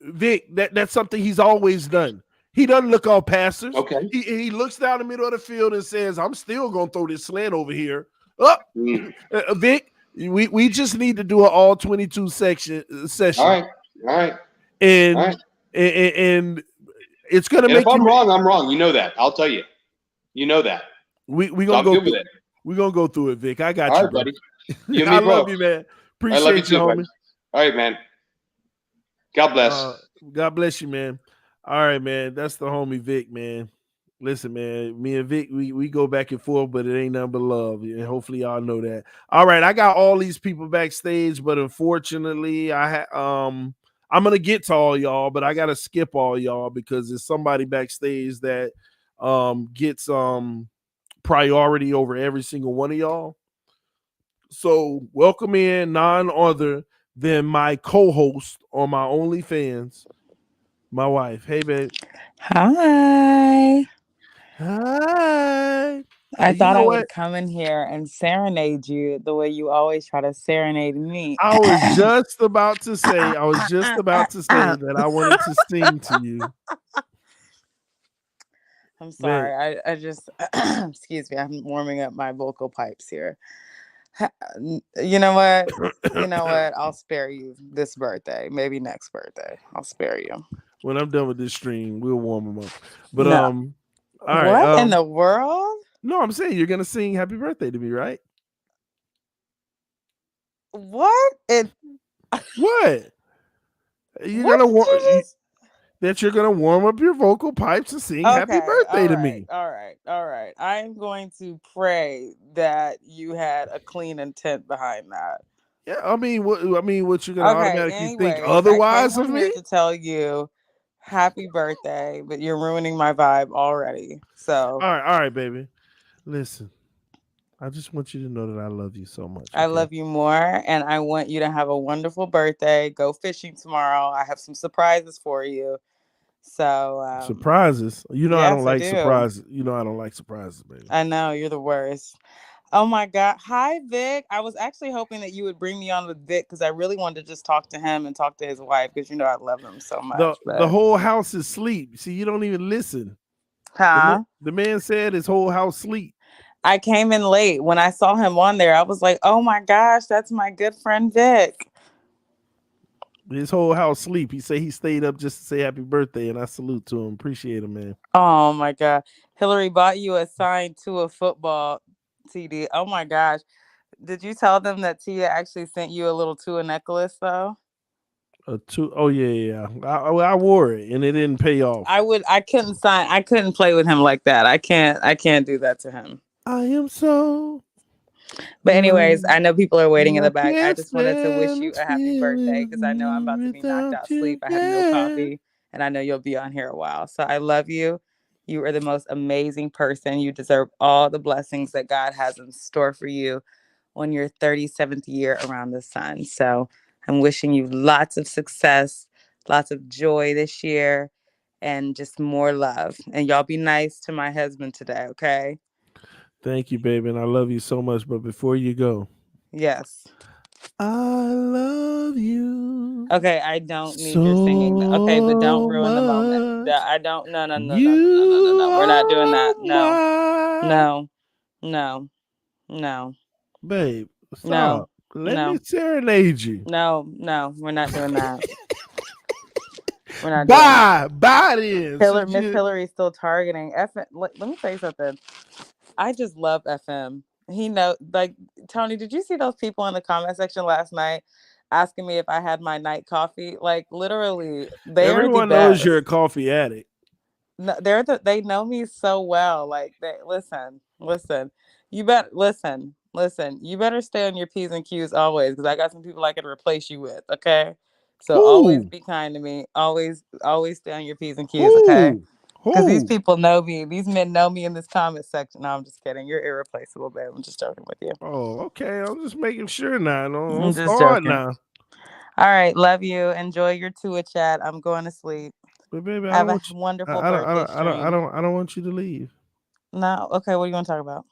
Vic, that's something he's always done. He doesn't look off passers. Okay. He looks down the middle of the field and says, I'm still going to throw this slant over here. Vic, we just need to do an all 22 session. All right. And it's going to make if I'm wrong, I'm wrong. You know that. I'll tell you. You know that. We're going to go through it, Vic. I got you, right, buddy. You I love you, man. Appreciate you, homie. Buddy. All right, man. God bless. God bless you, man. All right, man. That's the homie Vic, man. Listen, man. Me and Vic, we go back and forth, but it ain't nothing but love. And hopefully y'all know that. All right, I got all these people backstage, but unfortunately, I'm gonna get to all y'all, but I gotta skip all y'all because there's somebody backstage that gets priority over every single one of y'all. So welcome in none other than my co-host on my OnlyFans, my wife. Hey, babe. Hi. I thought I would come in here and serenade you the way you always try to serenade me. I was just about to say that I wanted to sing to you. I'm sorry. I just, excuse me, I'm warming up my vocal pipes here. You know what? I'll spare you this birthday. Maybe next birthday. I'll spare you. When I'm done with this stream, we'll warm them up. But no. All right. What in the world? No, I'm saying you're gonna sing "Happy Birthday" to me, right? What? What? You're gonna warm up your vocal pipes and sing "Happy Birthday" to me. All right. I'm going to pray that you had a clean intent behind that. Yeah, I mean, what you're gonna automatically think otherwise of me? To tell you happy birthday, but you're ruining my vibe already. So all right, baby. Listen, I just want you to know that I love you so much. Okay? I love you more, and I want you to have a wonderful birthday. Go fishing tomorrow. I have some surprises for you. So surprises. You know, yes, I don't like surprises. You know, I don't like surprises, baby. I know you're the worst. Oh my God. Hi, Vic. I was actually hoping that you would bring me on with Vic because I really wanted to just talk to him and talk to his wife because, I love him so much. The whole house is asleep. See, you don't even listen. Huh? The man said his whole house sleep. I came in late. When I saw him on there, I was like, oh my gosh, that's my good friend, Vic. His whole house sleep. He said he stayed up just to say happy birthday, and I salute to him. Appreciate him, man. Oh my God. Hillary bought you a signed Tua football, TD. Oh my gosh. Did you tell them that Tia actually sent you a little Tua necklace though? Oh yeah. I wore it and it didn't pay off. I couldn't play with him like that. I can't do that to him. I am so. But anyways, I know people are waiting in the I back. I can't just wanted to wish stand you this a happy birthday feeling because I know I'm about to be knocked without out you. sleep. I have no Yeah. coffee, and I know you'll be on here a while. So I love you. You are the most amazing person. You deserve all the blessings that God has in store for you on your 37th year around the sun. So I'm wishing you lots of success, lots of joy this year, and just more love. And y'all be nice to my husband today, okay? Thank you, baby, and I love you so much. But before you go, Yes. I love you. Okay, I don't need your singing. Okay, but don't So ruin the moment. much. I don't. No, no, no, no, no, no, no, no, You no. We're not doing are that. No, my no, no, no, babe. no, Stop. Let me no, serenade you. no, no. We're not doing that. We're not doing that. Bye then. Miss Hillary's still targeting FM. Let me tell you something. I just love FM. He know, like Tony. Did you see those people in the comment section last night asking me if I had my night coffee? Like literally, they are the Everyone knows you're a best. coffee addict. No, they know me so well. Like they listen. You better listen. You better stay on your P's and Q's always, because I got some people I can replace you with. Okay, so always Who? be kind to me. Always stay on your P's and Q's. Okay, Who? because these Who? people know me. These men know me in this comment section. No, I'm just kidding. You're irreplaceable, babe. I'm just joking with you. Oh, okay. I'm just making sure now. Don't I'm just start joking. now. All right, love you. Enjoy your Tua chat. I'm going to sleep. But baby, I Have don't a want you. wonderful birthday stream. I don't want you to leave. No, okay. What do you want to talk about?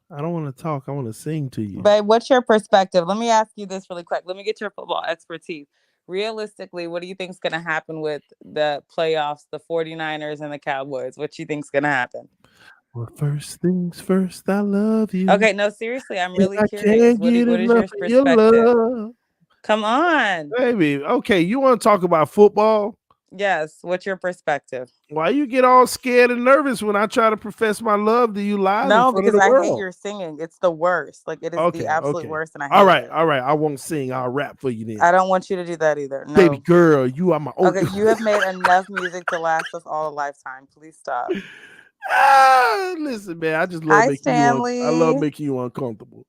I don't want to talk. I want to sing to you. Babe, what's your perspective? Let me ask you this really quick. Let me get your football expertise. Realistically, what do you think is going to happen with the playoffs, the 49ers and the Cowboys? What do you think is going to happen? Well, first things first, I love you. Okay, no, seriously, I'm really I curious. can't get What is your enough of your perspective? love. Come on. Baby, okay, you want to talk about football? Yes, what's your perspective? Why you get all scared and nervous when I try to profess my love to you live in No, front of because the I hate world? your singing. It's the worst. Like it is the absolute worst, and I hate it. All right. I won't sing. I'll rap for you then. I don't want you to do that either. No. Baby girl, you are my own. Okay, you have made enough music to last us all a lifetime. Please stop. Listen, man, I just love Stanley. I love making you uncomfortable.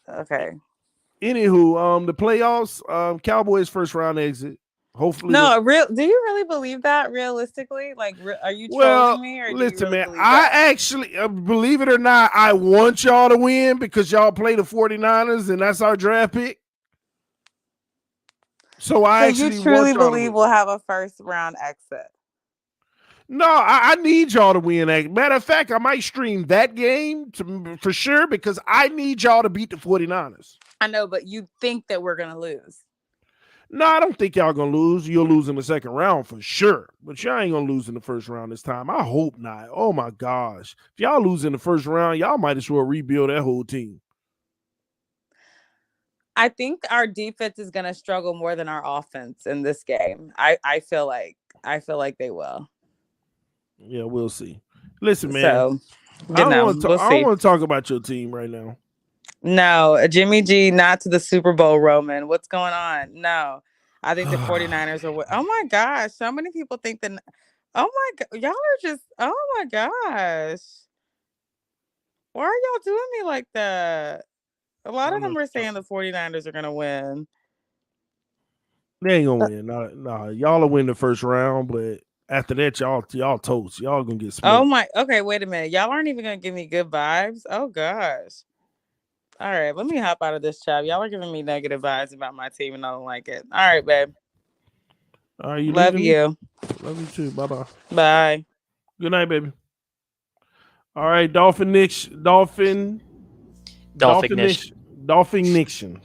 Okay. Anywho, the playoffs, Cowboys first round exit. Hopefully, do you really believe that realistically? Like, are you trolling me, or listen, do you really man, believe I that? actually believe it or not, I want y'all to win because y'all play the 49ers and that's our draft pick. So you truly believe we'll have a first round exit? No, I need y'all to win. Matter of fact, I might stream that game for sure because I need y'all to beat the 49ers. I know, but you think that we're going to lose. No, I don't think y'all going to lose. You'll lose in the second round for sure. But y'all ain't going to lose in the first round this time. I hope not. Oh, my gosh. If y'all lose in the first round, y'all might as well rebuild that whole team. I think our defense is going to struggle more than our offense in this game. I feel like they will. Yeah, we'll see. Listen, man. So, I don't want to talk about your team right now. No, Jimmy G, not to the Super Bowl, Roman. What's going on? No, I think the 49ers are. Oh my gosh, so many people think that. Oh my god, y'all are just. Oh my gosh, why are y'all doing me like that? A lot of them are saying the 49ers are gonna win. They ain't gonna win. No, y'all will win the first round, but after that, y'all toast. Y'all gonna get smoked. Oh my. Okay, wait a minute. Y'all aren't even gonna give me good vibes. Oh gosh. All right, let me hop out of this chat. Y'all are giving me negative vibes about my team, and I don't like it. All right, babe. All right, you love you. Love you too. Bye-bye. Bye. Good night, baby. All right, Dolphin Nixon.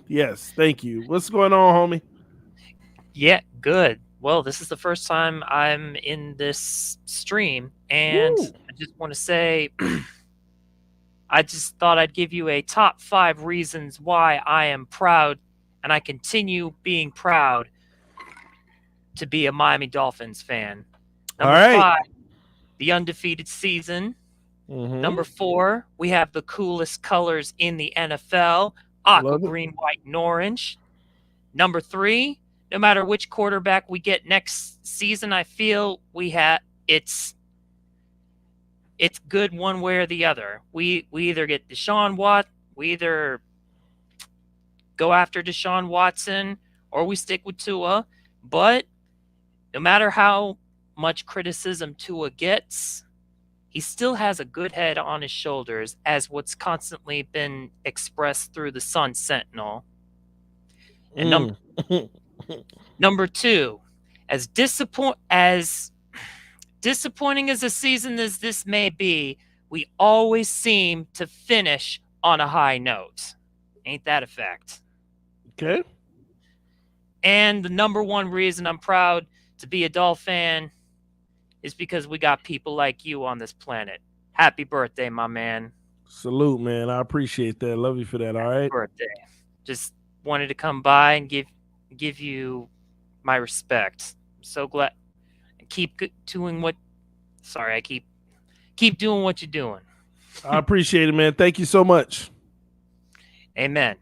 Yes, thank you. What's going on, homie? Yeah, good. Well, this is the first time I'm in this stream, and I just want to say I just thought I'd give you a top 5 reasons why I am proud, and I continue being proud to be a Miami Dolphins fan. Number 5, the undefeated season. Number 4, we have the coolest colors in the NFL, aqua, green, white, and orange. Number 3, no matter which quarterback we get next season, I feel it's good one way or the other. We either get we either go after Deshaun Watson or we stick with Tua. But no matter how much criticism Tua gets, he still has a good head on his shoulders, as what's constantly been expressed through the Sun Sentinel. And number two, as disappointing as a season as this may be, we always seem to finish on a high note. Ain't that a fact? Okay. And the number one reason I'm proud to be a Dolphin fan is because we got people like you on this planet. Happy birthday, my man. Salute, man. I appreciate that. Love you for that. All right. Happy birthday. Just wanted to come by and give you my respect. I'm so glad. Keep doing what. Sorry, I keep doing what you're doing. I appreciate it, man. Thank you so much. Amen.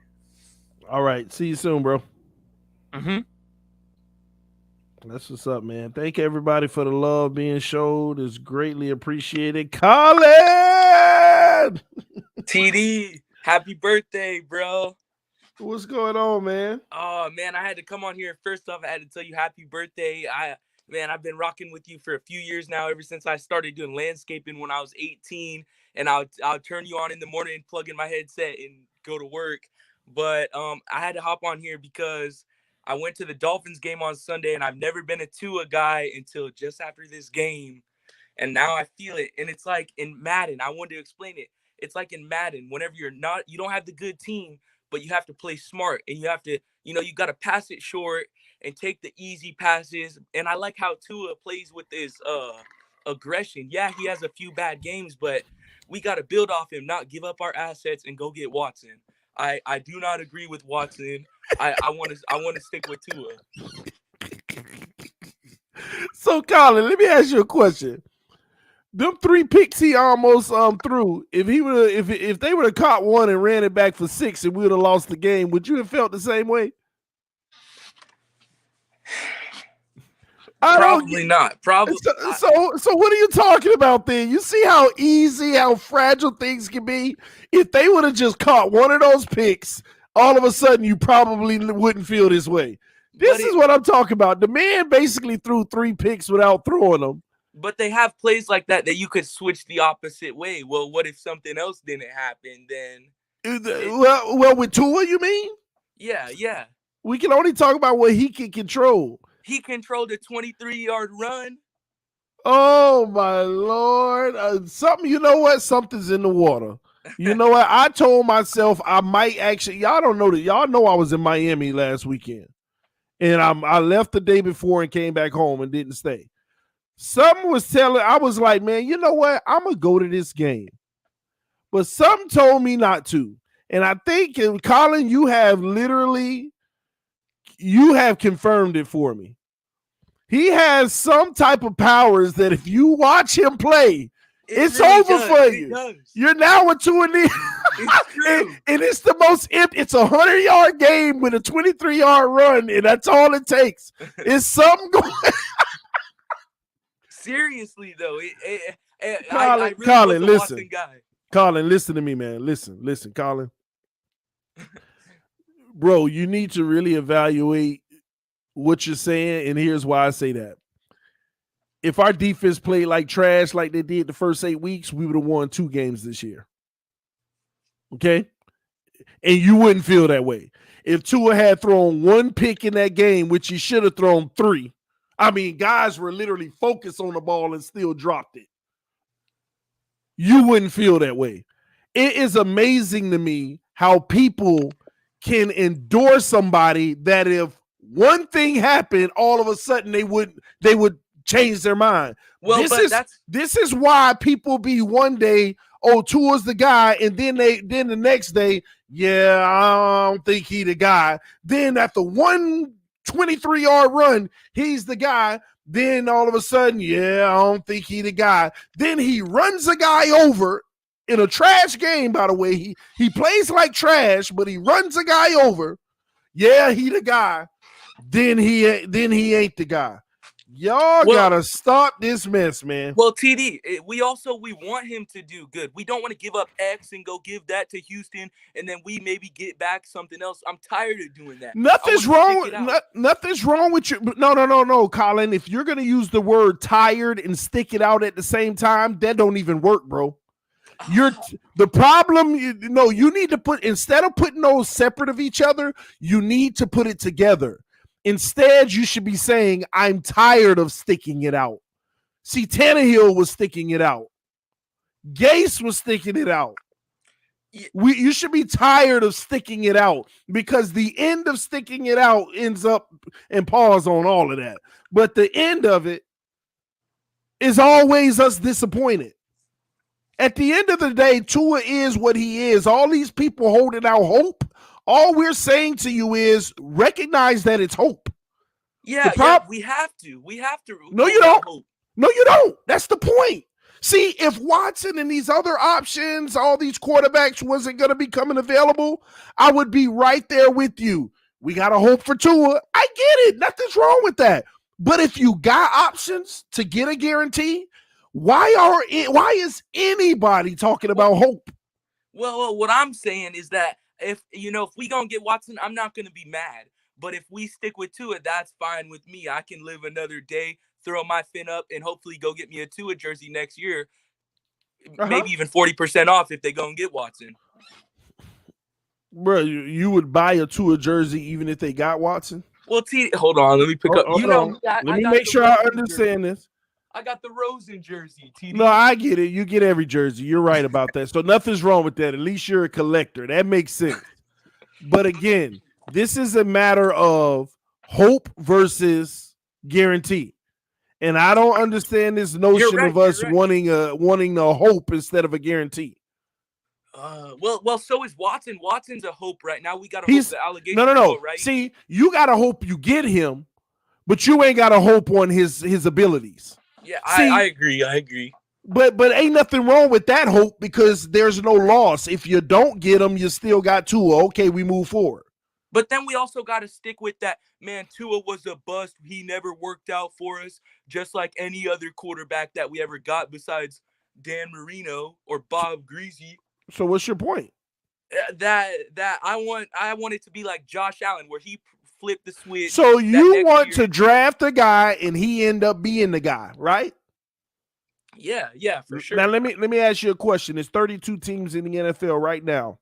All right. See you soon, bro. Mm-hmm. That's what's up, man. Thank everybody for the love being showed. It's greatly appreciated. Colin! TD, happy birthday, bro. What's going on, man? Oh, man, I had to come on here. First off, I had to tell you happy birthday. I've been rocking with you for a few years now, ever since I started doing landscaping when I was 18. And I'll turn you on in the morning and plug in my headset and go to work. But I had to hop on here because I went to the Dolphins game on Sunday, and I've never been a Tua guy until just after this game. And now I feel it. And it's like in Madden, I wanted to explain it. It's like in Madden, whenever you don't have the good team, but you have to play smart, and you have to, you got to pass it short and take the easy passes. And I like how Tua plays with this aggression. Yeah, he has a few bad games, but we got to build off him, not give up our assets and go get Watson. I do not agree with Watson. I want to stick with Tua. So, Colin, let me ask you a question. Them 3 picks he almost threw. If they would have caught one and ran it back for 6 and we would have lost the game, would you have felt the same way? Probably not. Probably. So what are you talking about then? You see how easy, how fragile things can be? If they would have just caught one of those picks, all of a sudden you probably wouldn't feel this way. This is what I'm talking about. The man basically threw 3 picks without throwing them. But they have plays like that you could switch the opposite way. Well, what if something else didn't happen then? Well, with Tua, you mean? Yeah. We can only talk about what he can control. He controlled a 23-yard run. Oh, my Lord. You know what? Something's in the water. You know what? I told myself I might actually, y'all don't know that. Y'all know I was in Miami last weekend. And I left the day before and came back home and didn't stay. Something was I was like, man, you know what? I'm going to go to this game. But something told me not to. And I think, Colin, you have confirmed it for me. He has some type of powers that if you watch him play, it's really over for you. You're now with 2 and It's true. and it's the most. It's a 100-yard game with a 23-yard run, and that's all it takes. It's something going. Seriously though, Colin, listen. Colin, listen to me, man. Listen, Colin. Bro, you need to really evaluate what you're saying, and here's why I say that. If our defense played like trash like they did the first 8 weeks, we would have won 2 games this year. Okay? And you wouldn't feel that way. If Tua had thrown 1 pick in that game, which he should have thrown 3, I mean, guys were literally focused on the ball and still dropped it. You wouldn't feel that way. It is amazing to me how people can endorse somebody that if one thing happened, all of a sudden they would change their mind. Well, this is why people be one day, oh, Tua's the guy, and then the next day, yeah, I don't think he the guy. Then after 1 23-yard run, he's the guy. Then all of a sudden, yeah, I don't think he the guy. Then he runs a guy over in a trash game, by the way. He plays like trash, but he runs a guy over. Yeah, he the guy. then he ain't the guy. Y'all gotta stop this mess, man. Well, TD, we want him to do good. We don't want to give up X and go give that to Houston, and then we maybe get back something else. I'm tired of doing that. Nothing's wrong. Nothing's wrong with you. No, Colin. If you're gonna use the word tired and stick it out at the same time, that don't even work, bro. The problem. You need to put, instead of putting those separate of each other, you need to put it together. Instead, you should be saying, I'm tired of sticking it out. See, Tannehill was sticking it out. Gase was sticking it out. You should be tired of sticking it out, because the end of sticking it out ends up, and pause on all of that, but the end of it is always us disappointed. At the end of the day, Tua is what he is. All these people holding out hope, all we're saying to you is recognize that it's hope. Yeah, we have to. We have to. No, you don't. Hope. No, you don't. That's the point. See, if Watson and these other options, all these quarterbacks wasn't going to be coming available, I would be right there with you. We got to hope for Tua. I get it. Nothing's wrong with that. But if you got options to get a guarantee, why is anybody talking about hope? Well, what I'm saying is that if we gonna get Watson, I'm not gonna be mad. But if we stick with Tua, that's fine with me. I can live another day, throw my fin up, and hopefully go get me a Tua jersey next year. Maybe even 40% off if they go and get Watson. Bro, you would buy a Tua jersey even if they got Watson? Well, hold on. Let me pick up. Let me make sure I understand this. I got the Rosen jersey, TD. No, I get it. You get every jersey. You're right about that. So nothing's wrong with that. At least you're a collector. That makes sense. But again, this is a matter of hope versus guarantee. And I don't understand this notion of us wanting a hope instead of a guarantee. Well, so is Watson. Watson's a hope right now. We got to hope the allegations No. Right? See, you got to hope you get him, but you ain't got to hope on his abilities. Yeah, I agree. But ain't nothing wrong with that hope, because there's no loss. If you don't get him, you still got Tua. Okay, we move forward. But then we also got to stick with that. Man, Tua was a bust. He never worked out for us, just like any other quarterback that we ever got besides Dan Marino or Bob Greasy. So what's your point? That I want it to be like Josh Allen, where he flipped the switch. So you want to draft a guy and he end up being the guy, right? Yeah, for sure. Now let me ask you a question. There's 32 teams in the NFL right now.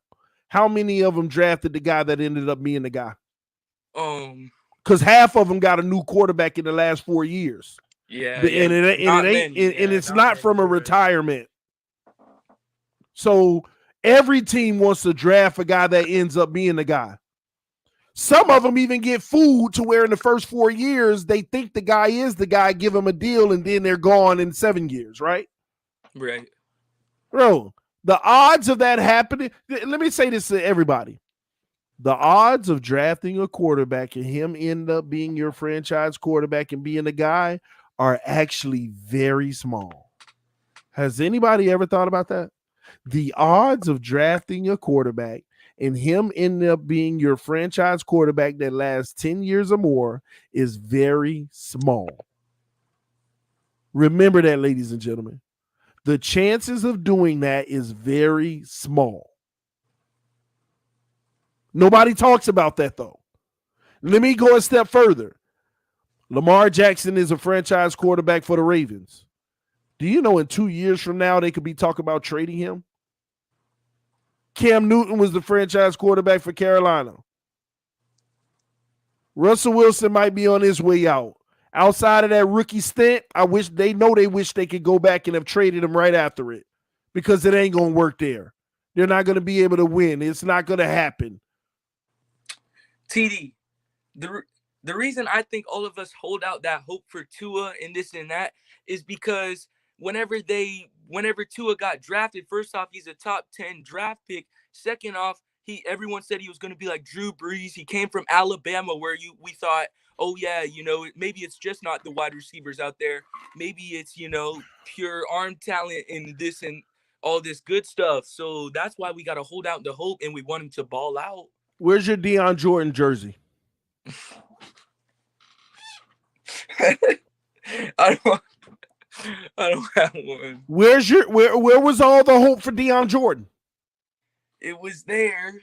How many of them drafted the guy that ended up being the guy? Because half of them got a new quarterback in the last 4 years. Yeah, and it's not from a retirement. So every team wants to draft a guy that ends up being the guy. Some of them even get fooled to where in the first 4 years, they think the guy is the guy, give him a deal, and then they're gone in 7 years, right? Right. Bro, the odds of that happening, let me say this to everybody. The odds of drafting a quarterback and him end up being your franchise quarterback and being the guy are actually very small. Has anybody ever thought about that? The odds of drafting a quarterback and him ending up being your franchise quarterback that lasts 10 years or more is very small. Remember that, ladies and gentlemen. The chances of doing that is very small. Nobody talks about that, though. Let me go a step further. Lamar Jackson is a franchise quarterback for the Ravens. Do you know in 2 years from now they could be talking about trading him? Cam Newton was the franchise quarterback for Carolina. Russell Wilson might be on his way out. Outside of that rookie stint, they wish they could go back and have traded him right after it, because it ain't going to work there. They're not going to be able to win. It's not going to happen. TD, the reason I think all of us hold out that hope for Tua and this and that is because whenever Tua got drafted, first off, he's a top 10 draft pick. Second off, everyone said he was going to be like Drew Brees. He came from Alabama, where we thought, oh yeah, maybe it's just not the wide receivers out there. Maybe it's, pure arm talent and this and all this good stuff. So that's why we got to hold out the hope, and we want him to ball out. Where's your Deion Jordan jersey? I don't have one. Where was all the hope for Deion Jordan? It was there.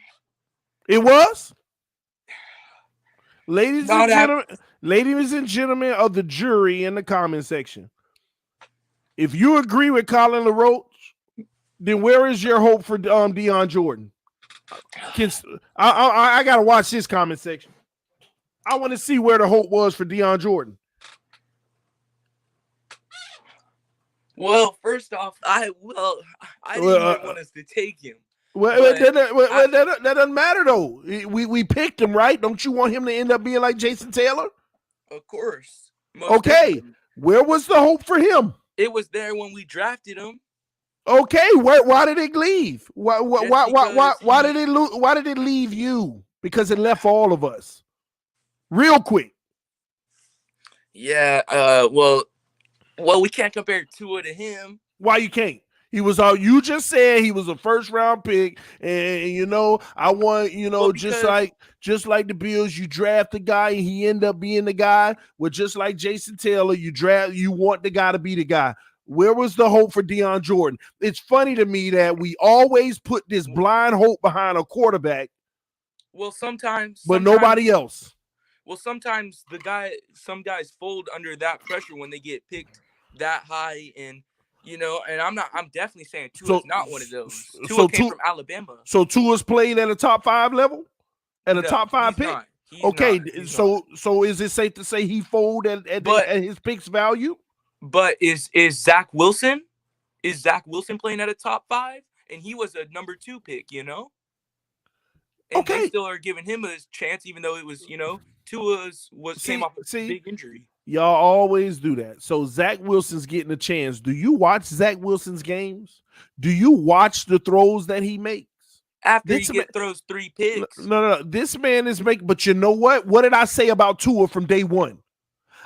It was? Ladies Not and gentlemen of the jury in the comment section. If you agree with Colin LaRoche, then where is your hope for Deion Jordan? I gotta watch this comment section. I want to see where the hope was for Deion Jordan. Well, first off, I didn't even want us to take him. That doesn't matter though. We picked him, right? Don't you want him to end up being like Jason Taylor? Of course. Okay, where was the hope for him? It was there when we drafted him. Okay, why did it leave? Why did it lose? Why did it leave you? Because it left all of us. Real quick. Yeah. Well, we can't compare Tua to him. Why you can't? He was all you just said he was a first round pick, and I want just like the Bills, you draft the guy and he end up being the guy. Well, just like Jason Taylor, you want the guy to be the guy. Where was the hope for Deion Jordan? It's funny to me that we always put this blind hope behind a quarterback. Well, sometimes nobody else. Well, sometimes some guys fold under that pressure when they get picked that high, and I'm definitely saying Tua's not one of those. Tua came from Alabama. So Tua's played at a top 5 level? At a top 5 pick? So is it safe to say he folded at his pick's value? But is Zach Wilson? Is Zach Wilson playing at a top 5? And he was a number 2 pick, And they still are giving him a chance, even though it was, Tua's came off a big injury. Y'all always do that. So Zach Wilson's getting a chance. Do you watch Zach Wilson's games? Do you watch the throws that he makes? After he throws 3 picks. No. This man is making, but you know what? What did I say about Tua from day one?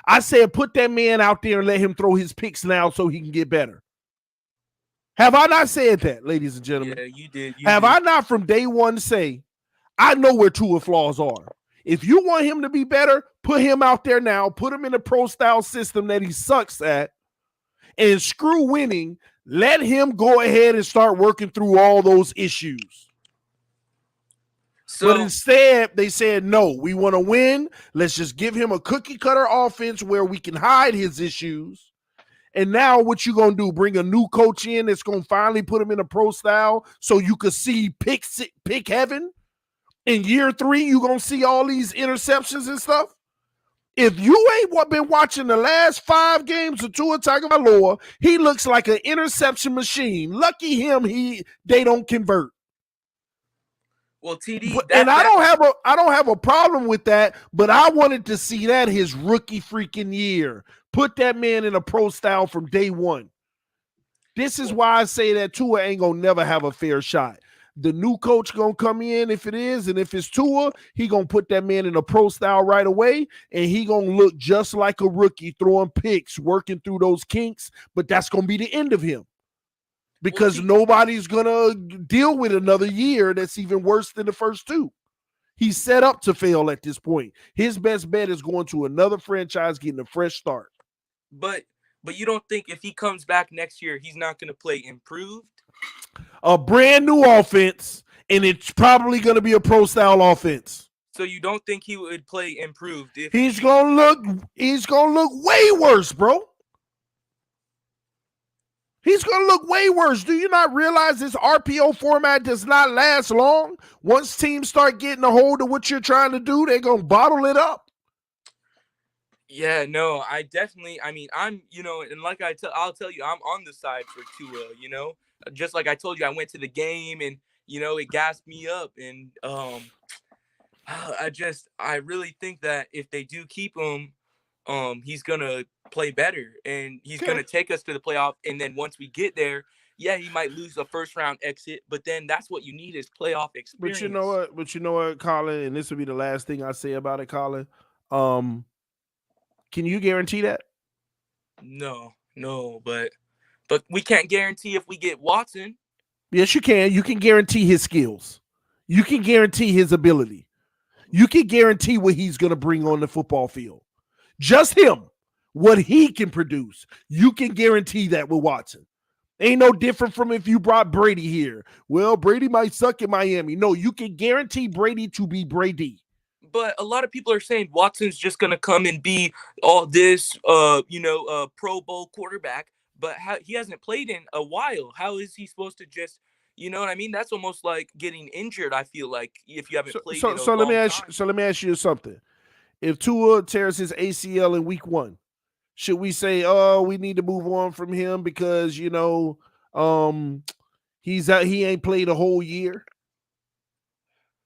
I said, put that man out there and let him throw his picks now so he can get better. Have I not said that, ladies and gentlemen? Yeah, you did. I not from day one say, I know where Tua flaws are. If you want him to be better, put him out there now. Put him in a pro-style system that he sucks at. And screw winning. Let him go ahead and start working through all those issues. But instead, they said, no, we want to win. Let's just give him a cookie-cutter offense where we can hide his issues. And now what you going to do? Bring a new coach in that's going to finally put him in a pro style so you could see pick heaven? In year 3, you're going to see all these interceptions and stuff? If you ain't been watching the last 5 games of Tua Tagovailoa, he looks like an interception machine. Lucky him, they don't convert. Well, TD, I don't have a problem with that, but I wanted to see that his rookie freaking year. Put that man in a pro style from day one. This is why I say that Tua ain't gonna never have a fair shot. The new coach gonna come in if it is, and if it's Tua, he gonna put that man in a pro style right away, and he gonna look just like a rookie throwing picks, working through those kinks. But that's gonna be the end of him. Because nobody's going to deal with another year that's even worse than the first 2. He's set up to fail at this point. His best bet is going to another franchise, getting a fresh start. But you don't think if he comes back next year, he's not going to play improved? A brand new offense, and it's probably going to be a pro-style offense. So you don't think he would play improved? He's going to look way worse, bro. He's going to look way worse. Do you not realize this RPO format does not last long? Once teams start getting a hold of what you're trying to do, they're going to bottle it up. Yeah, no, I'm, and like I'll tell you, I'm on the side for Tua, just like I told you, I went to the game and, it gassed me up. And I really think that if they do keep him, he's going to play better and he's going to take us to the playoff. And then once we get there, yeah, he might lose a first round exit, but then that's what you need is playoff experience. But you know what, Colin, and this will be the last thing I say about it, Colin. Can you guarantee that? No, but we can't guarantee if we get Watson. Yes, you can. You can guarantee his skills. You can guarantee his ability. You can guarantee what he's going to bring on the football field. Just him. what he can produce. You can guarantee that with Watson. Ain't no different from if you brought Brady here. Well, Brady might suck in Miami. No, you can guarantee Brady to be Brady. But a lot of people are saying Watson's just gonna come and be all this, Pro Bowl quarterback. But he hasn't played in a while. How is he supposed to just, you know what I mean? That's almost like getting injured. I feel like if you haven't played in a long time. So let me ask you something. If Tua tears his ACL in week 1, should we say, oh, we need to move on from him because he ain't played a whole year?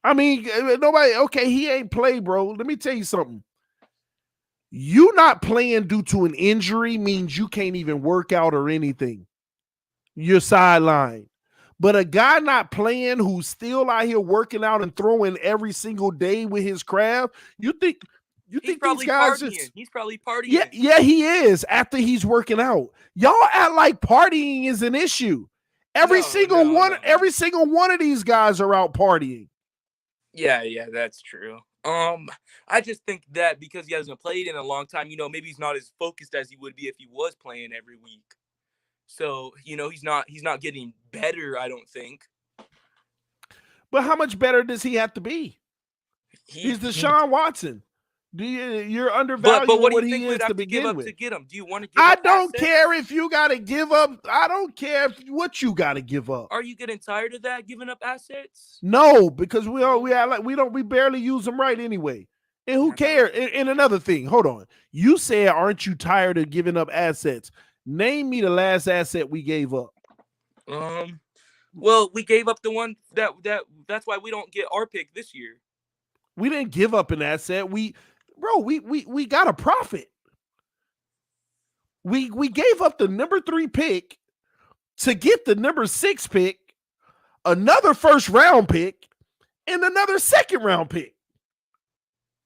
I mean, nobody. Okay, he ain't played, bro. Let me tell you something. You not playing due to an injury means you can't even work out or anything. You're sidelined. But a guy not playing who's still out here working out and throwing every single day with his craft, you think He's probably these guys partying. He's probably partying. Yeah, he is after he's working out. Y'all act like partying is an issue. Every single one of these guys are out partying. Yeah, that's true. I just think that because he hasn't played in a long time, maybe he's not as focused as he would be if he was playing every week. So, he's not getting better, I don't think. But how much better does he have to be? He's Deshaun Watson. You're undervaluing but what what do you he think is we'd have to to begin give up with. to get him? Do you want to give I up don't assets? care if you got to give up. I don't care what you got to give up. Are you getting tired of that, giving up assets? No, because we barely use them right anyway. And who cares? And another thing, hold on. You said, aren't you tired of giving up assets? Name me the last asset we gave up. Well, we gave up the one that's why we don't get our pick this year. We didn't give up an asset. We got a profit. We gave up the number 3 pick to get the number 6 pick, another first round pick, and another second round pick.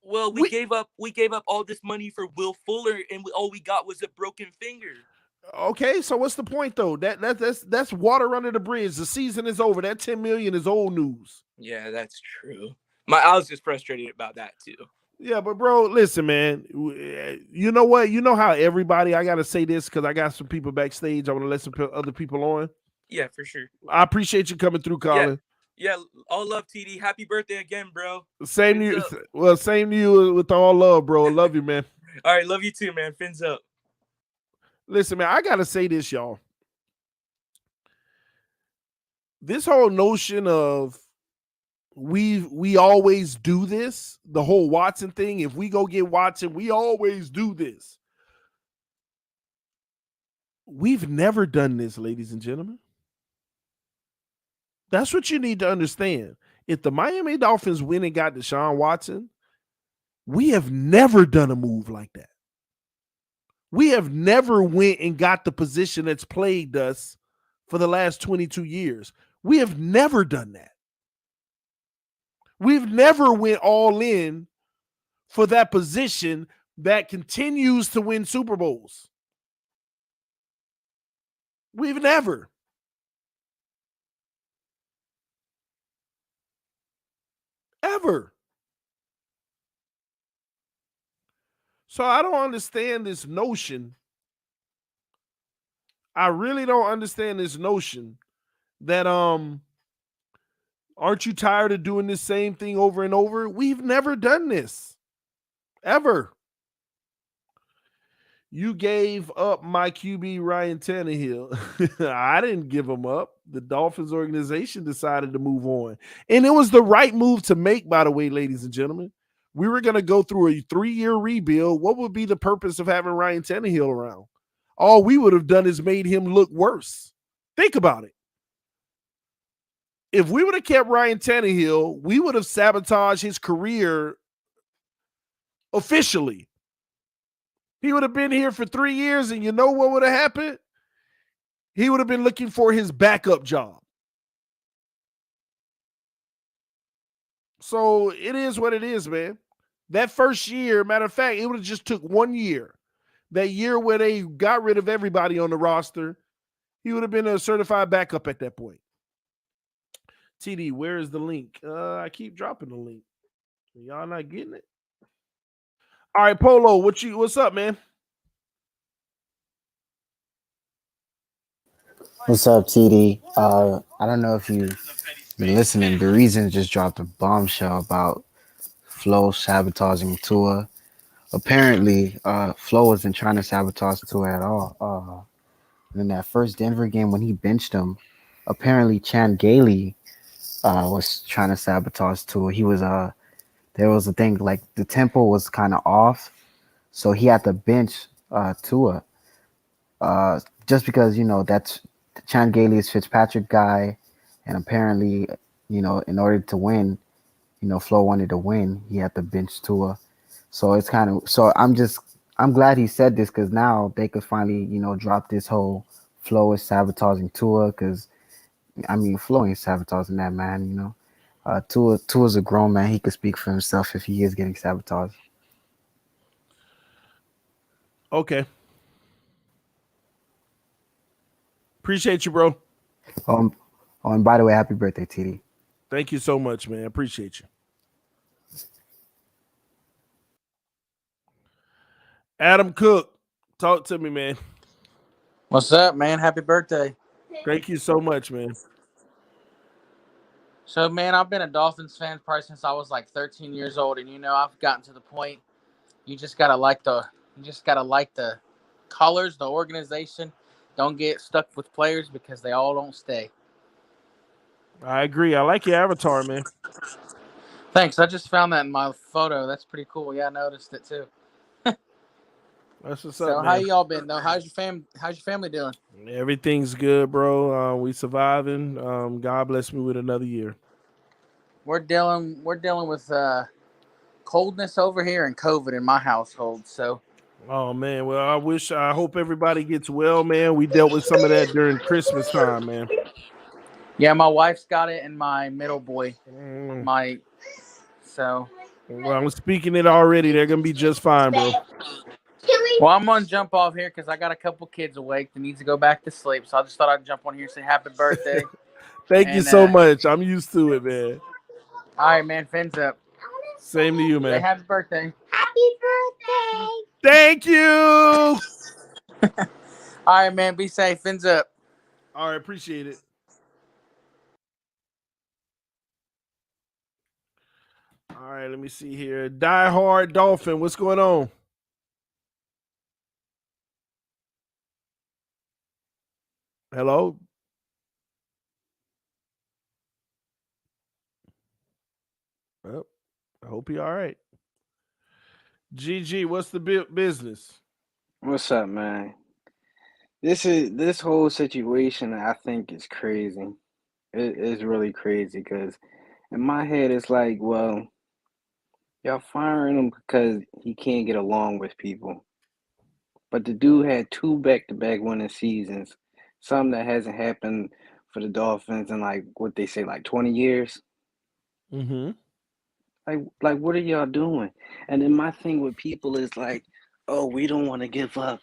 Well, we gave up all this money for Will Fuller, and all we got was a broken finger. Okay, so what's the point though? That's water under the bridge. The season is over. That $10 million is old news. Yeah, that's true. I was just frustrated about that too. Yeah, but bro, listen, man. You know what? You know how everybody. I gotta say this because I got some people backstage. I want to let some other people on. Yeah, for sure. I appreciate you coming through, Colin. Yeah, all love, TD. Happy birthday again, bro. Same to you. Well, same to you with all love, bro. I love you, man. All right, love you too, man. Fins up. Listen, man, I gotta say this, y'all. This whole notion of we always do this, the whole Watson thing. If we go get Watson, we always do this. We've never done this, ladies and gentlemen. That's what you need to understand. If the Miami Dolphins went and got Deshaun Watson, we have never done a move like that. We have never went and got the position that's plagued us for the last 22 years. We have never done that. We've never went all in for that position that continues to win Super Bowls. We've never. Ever. So I don't understand this notion. I really don't understand this notion that aren't you tired of doing this same thing over and over? We've never done this. Ever. You gave up my QB Ryan Tannehill. I didn't give him up. The Dolphins organization decided to move on. And it was the right move to make, by the way, ladies and gentlemen. We were going to go through a 3-year rebuild. What would be the purpose of having Ryan Tannehill around? All we would have done is made him look worse. Think about it. If we would have kept Ryan Tannehill, we would have sabotaged his career officially. He would have been here for 3 years, and you know what would have happened? He would have been looking for his backup job. So it is what it is, man. That first year, matter of fact, it would have just took 1 year. That year where they got rid of everybody on the roster, he would have been a certified backup at that point. TD, where is the link? I keep dropping the link. Y'all not getting it? All right, Polo, what's up, man? What's up, TD? I don't know if you've been listening. The Reason just dropped a bombshell about Flo sabotaging Tua. Apparently, Flo wasn't trying to sabotage Tua at all. In that first Denver game when he benched him, apparently Chan Gailey was trying to sabotage Tua. He was there was a thing like the tempo was kind of off, so he had to bench Tua. Just because that's Chan Gailey is Fitzpatrick guy, and apparently, in order to win, Flo wanted to win, he had to bench Tua. So it's kind of so I'm glad he said this because now they could finally drop this whole Flo is sabotaging Tua because I mean Flo ain't sabotaging that man. Tua's a grown man. He could speak for himself if he is getting sabotaged. Okay. Appreciate you, bro. Um, oh, and by the way, happy birthday, TD. Thank you so much, man. Appreciate you. Adam Cook, talk to me, man. What's up, man? Happy birthday. Thank you so much, man. So, man, I've been a Dolphins fan probably since I was like 13 years old, and I've gotten to the point you just gotta like the colors, the organization. Don't get stuck with players because they all don't stay. I agree. I like your avatar, man. Thanks. I just found that in my photo. That's pretty cool. Yeah, I noticed it too. That's what's So, up, how man. y'all been though? How's your family doing? Everything's good, bro. We surviving. God bless me with another year. We're dealing with coldness over here and COVID in my household. So, Oh man. Well, I hope everybody gets well, man. We dealt with some of that during Christmas time, man. yeah, my wife's got it and my middle boy, Mm. so. Well, I'm speaking it already. They're gonna be just fine, bro. Well, I'm gonna jump off here because I got a couple kids awake that needs to go back to sleep. So I just thought I'd jump on here and say happy birthday. Thank you And so much. I'm used to it, man. all right, man, fins up. Same to you, Say man. happy birthday. Thank you. All right, man, be safe. Fins up. All right, appreciate it. All right, let me see here. Die Hard Dolphin, what's going on? Hello? Well, I hope you're all right. GG, what's the business? What's up, man? This whole situation. I think is crazy. It is really crazy because in my head it's like, well, y'all firing him because he can't get along with people. But the dude had two back-to-back winning seasons, something that hasn't happened for the Dolphins in like what they say, like 20 years. Mm-hmm. Like what are y'all doing? And then my thing with people is like, oh, we don't want to give up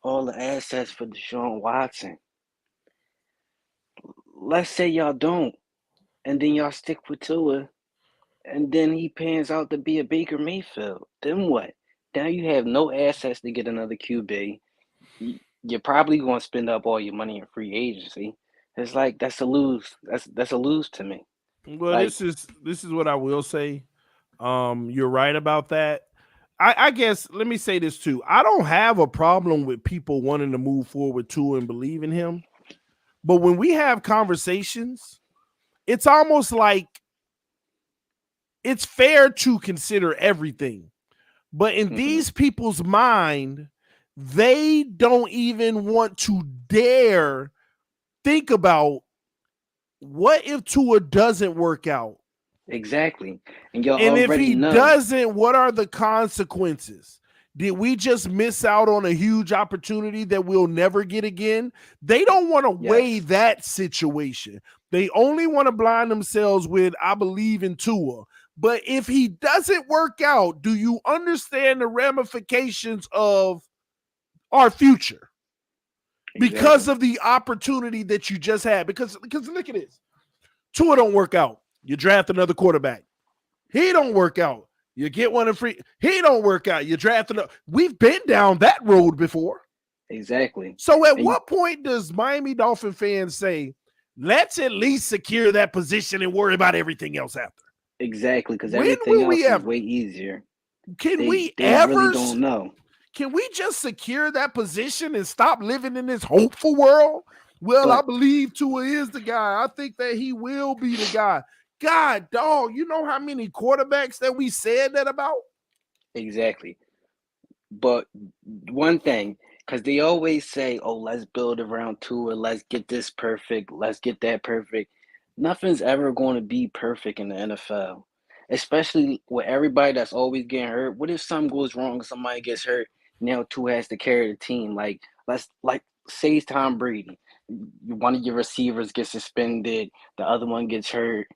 all the assets for Deshaun Watson. Let's say y'all don't, and then y'all stick with Tua, and then he pans out to be a Baker Mayfield. Then what? Now you have no assets to get another QB. You're probably going to spend up all your money in free agency. It's like that's a lose. That's a lose to me. Well, Like this is what I will say. You're right about that. I guess let me say this too. I don't have a problem with people wanting to move forward to and believe in him. But when we have conversations, it's almost like it's fair to consider everything. But in these people's mind, they don't even want to dare think about what if Tua doesn't work out? exactly, and y'all And if already he know. doesn't, what are the consequences? Did we just miss out on a huge opportunity that we'll never get again? They don't want to weigh Yes, that situation. They only want to blind themselves with, I believe in Tua. But if he doesn't work out, do you understand the ramifications of our future? Because exactly, of the opportunity that you just had. Because look at this. Tua don't work out. You draft another quarterback. He don't work out. You get one in free. He don't work out. You draft another. We've been down that road before. Exactly. So at And what point does Miami Dolphin fans say, let's at least secure that position and worry about everything else after? exactly, because When everything will we else is ever? way easier. Can we They really ever? don't know. Can we just secure that position and stop living in this hopeful world? Well, I But believe Tua is the guy. I think that he will be the guy. God, dog, you know how many quarterbacks that we said that about? exactly. But one thing, because they always say, "Oh, let's build around Tua. Let's get this perfect. Let's get that perfect." Nothing's ever going to be perfect in the NFL, especially with everybody that's always getting hurt. What if something goes wrong? Somebody gets hurt. Now Tua has to carry the team. Like say it's Tom Brady. One of your receivers gets suspended. The other one gets hurt.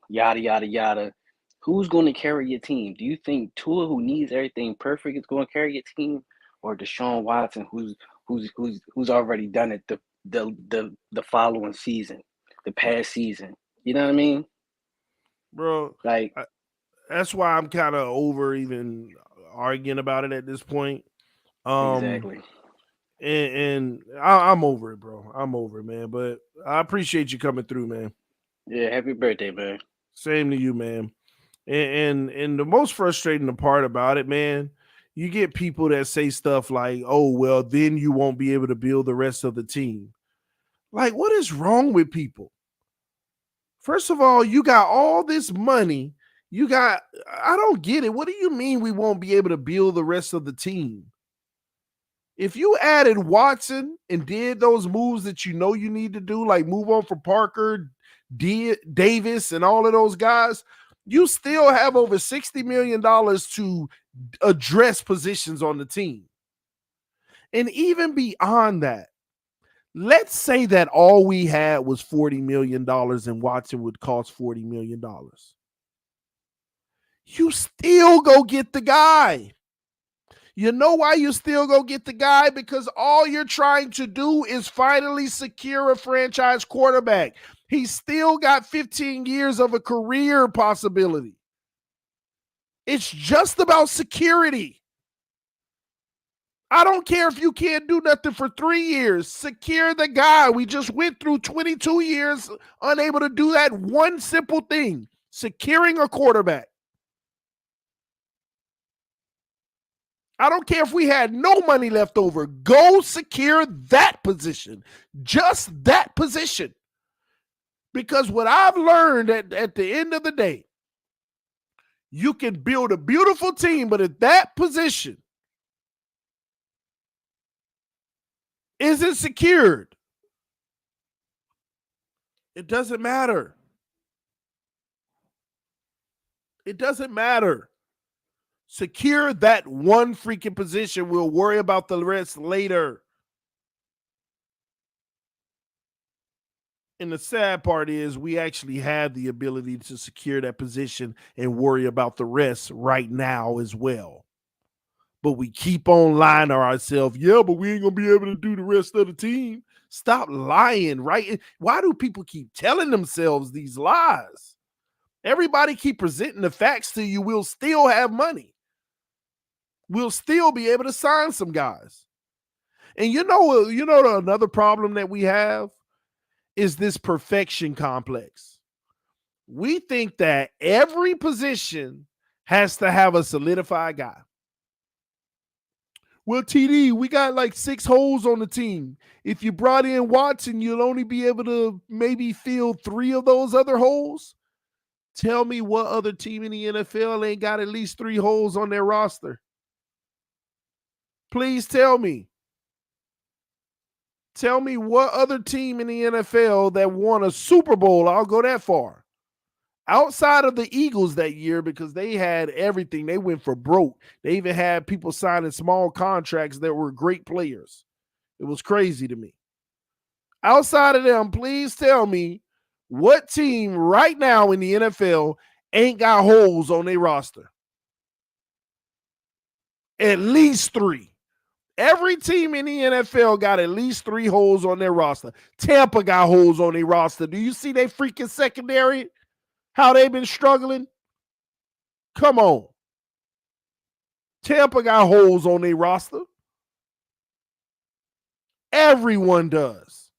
Yada yada yada. Who's going to carry your team? Do you think Tua, who needs everything perfect, is going to carry your team, or Deshaun Watson, who's already done it the following season, the past season? You know what I mean? Bro, Like that's why I'm kind of over even arguing about it at this point. Um, exactly. I'm over it, bro. I'm over it, man. But I appreciate you coming through, man. Yeah, happy birthday, man. Same to you, man. And the most frustrating part about it, man, you get people that say stuff like, "Oh, well, then you won't be able to build the rest of the team." Like, what is wrong with people? First of all, you got all this money. I don't get it. What do you mean we won't be able to build the rest of the team? If you added Watson and did those moves that you know you need to do, like move on for Parker, Davis, and all of those guys, you still have over $60 million to address positions on the team. And even beyond that, let's say that all we had was $40 million and Watson would cost $40 million. You still go get the guy. You know why you still go get the guy? Because all you're trying to do is finally secure a franchise quarterback. He's still got 15 years of a career possibility. It's just about security. I don't care if you can't do nothing for 3 years. Secure the guy. We just went through 22 years unable to do that one simple thing, securing a quarterback. I don't care if we had no money left over. Go secure that position. Just that position. Because what I've learned at the end of the day, you can build a beautiful team, but at that position isn't secured, it doesn't matter. It doesn't matter. Secure that one freaking position. We'll worry about the rest later. And the sad part is we actually have the ability to secure that position and worry about the rest right now as well. But we keep on lying to ourselves. Yeah, but we ain't going to be able to do the rest of the team. Stop lying, right? Why do people keep telling themselves these lies? Everybody keep presenting the facts to you. We'll still have money. We'll still be able to sign some guys. And you know another problem that we have is this perfection complex. We think that every position has to have a solidified guy. Well, TD, we got like 6 holes on the team. If you brought in Watson, you'll only be able to maybe fill 3 of those other holes. Tell me what other team in the NFL ain't got at least 3 holes on their roster. Please tell me. Tell me what other team in the NFL that won a Super Bowl, I'll go that far, outside of the Eagles that year, because they had everything. They went for broke. They even had people signing small contracts that were great players. It was crazy to me. Outside of them, please tell me what team right now in the NFL ain't got holes on their roster. At least 3. Every team in the NFL got at least 3 holes on their roster. Tampa got holes on their roster. Do you see they freaking secondary? How they been struggling? Come on. Tampa got holes on their roster. Everyone does.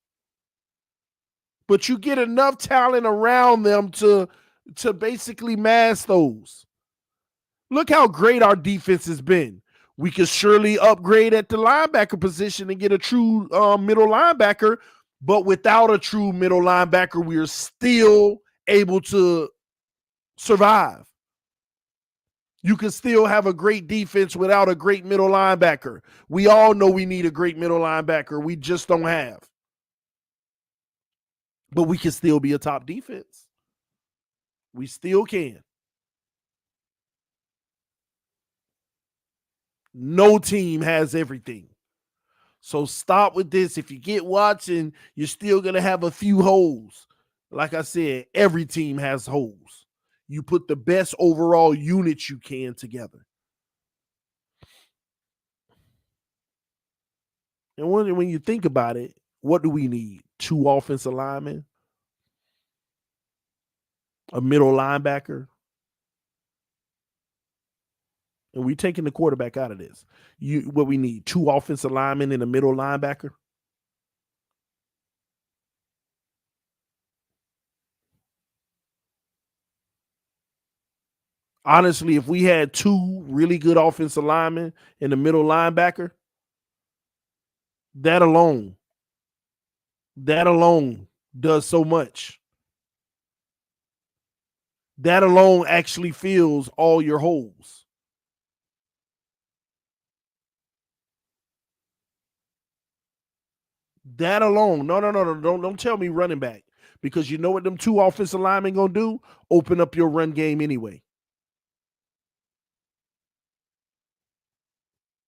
But you get enough talent around them to basically mask those. Look how great our defense has been. We could surely upgrade at the linebacker position and get a true middle linebacker, but without a true middle linebacker, we are still able to survive. You can still have a great defense without a great middle linebacker. We all know we need a great middle linebacker. We just don't have. But we can still be a top defense. We still can. No team has everything. So stop with this. If you get Watson, you're still going to have a few holes. Like I said, every team has holes. You put the best overall unit you can together. And when you think about it, what do we need? 2 offensive linemen, a middle linebacker, and we taking the quarterback out of this. What we need? 2 offensive linemen and a middle linebacker. Honestly, if we had 2 really good offensive linemen and a middle linebacker, that alone does so much. That alone actually fills all your holes. That alone. No. Don't tell me running back. Because you know what them 2 offensive linemen gonna do? Open up your run game anyway.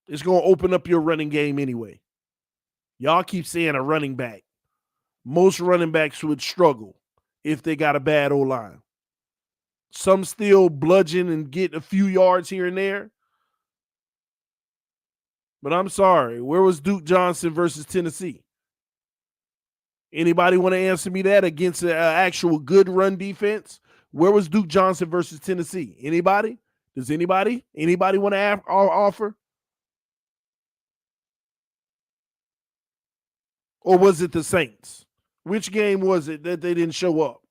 It's gonna open up your running game anyway. Y'all keep saying a running back. Most running backs would struggle if they got a bad O-line. Some still bludgeon and get a few yards here and there. But I'm sorry, where was Duke Johnson versus Tennessee? Anybody want to answer me that against an actual good run defense? Where was Duke Johnson versus Tennessee? Anybody? Does anybody want to offer? Or was it the Saints? Which game was it that they didn't show up?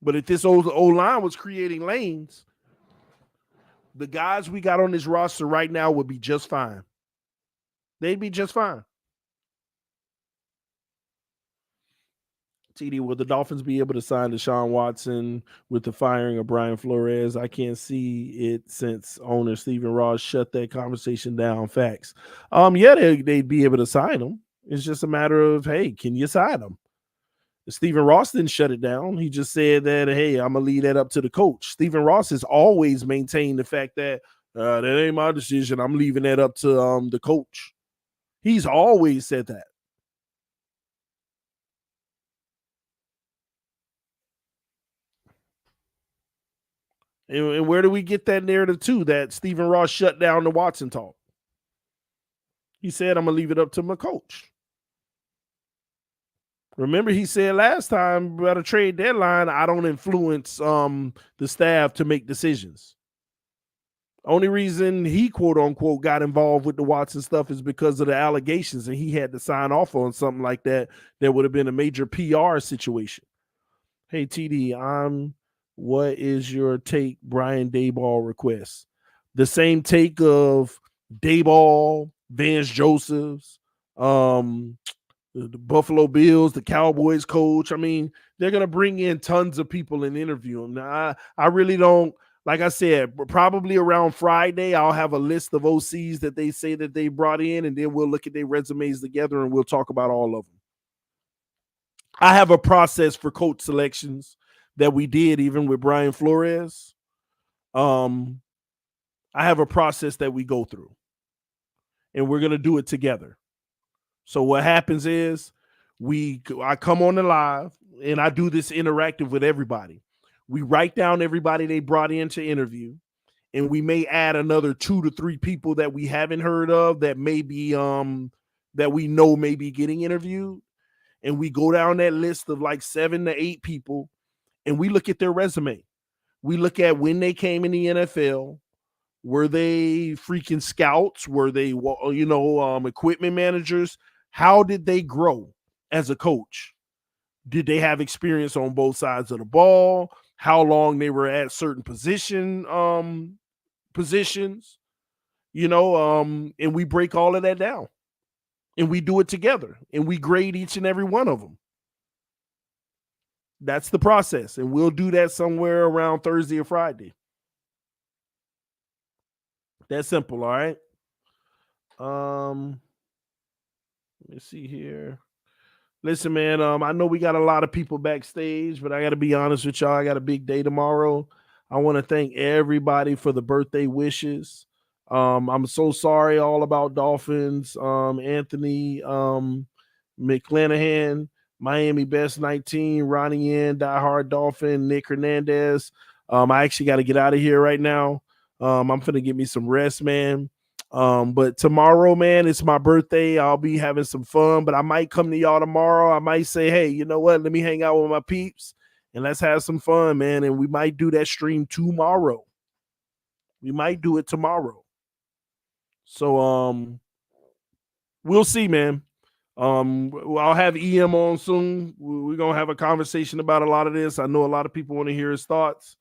But if this O-line was creating lanes, the guys we got on this roster right now would be just fine. They'd be just fine. TD, will the Dolphins be able to sign Deshaun Watson with the firing of Brian Flores? I can't see it since owner Stephen Ross shut that conversation down. Facts. Yeah, they'd be able to sign him. It's just a matter of, hey, can you sign him? Stephen Ross didn't shut it down. He just said that, hey, I'm going to leave that up to the coach. Stephen Ross has always maintained the fact that that ain't my decision. I'm leaving that up to the coach. He's always said that. And where do we get that narrative too, that Stephen Ross shut down the Watson talk? He said, I'm going to leave it up to my coach. Remember, he said last time about a trade deadline, I don't influence the staff to make decisions. Only reason he, quote unquote, got involved with the Watson stuff is because of the allegations, and he had to sign off on something like that. That would have been a major PR situation. Hey, TD, what is your take, Brian Daboll request? The same take of Daboll, Vance Josephs, the Buffalo Bills, the Cowboys coach. I mean, they're going to bring in tons of people and interview them. Now, I really don't, like I said, probably around Friday, I'll have a list of OCs that they say that they brought in, and then we'll look at their resumes together and we'll talk about all of them. I have a process for coach selections that we did even with Brian Flores. I have a process that we go through, and we're going to do it together. So what happens is I come on the live, and I do this interactive with everybody. We write down everybody they brought in to interview, and we may add another 2 to 3 people that we haven't heard of that may be that we know may be getting interviewed. And we go down that list of like 7 to 8 people, and we look at their resume. We look at when they came in the NFL, Were they freaking scouts? Were they, equipment managers? How did they grow as a coach? Did they have experience on both sides of the ball? How long they were at certain positions? And we break all of that down. And we do it together. And we grade each and every one of them. That's the process. And we'll do that somewhere around Thursday or Friday. That's simple, all right? Let me see here. Listen, man, I know we got a lot of people backstage, but I got to be honest with y'all. I got a big day tomorrow. I want to thank everybody for the birthday wishes. I'm so sorry all about Dolphins. Anthony McClanahan, Miami Best 19, Ronnie Yen, Diehard Dolphin, Nick Hernandez. I actually got to get out of here right now. I'm finna get me some rest, man. But tomorrow, man, it's my birthday. I'll be having some fun, but I might come to y'all tomorrow. I might say, hey, you know what? Let me hang out with my peeps and let's have some fun, man. And we might do that stream tomorrow. We might do it tomorrow. So, we'll see, man. I'll have EM on soon. We're going to have a conversation about a lot of this. I know a lot of people want to hear his thoughts.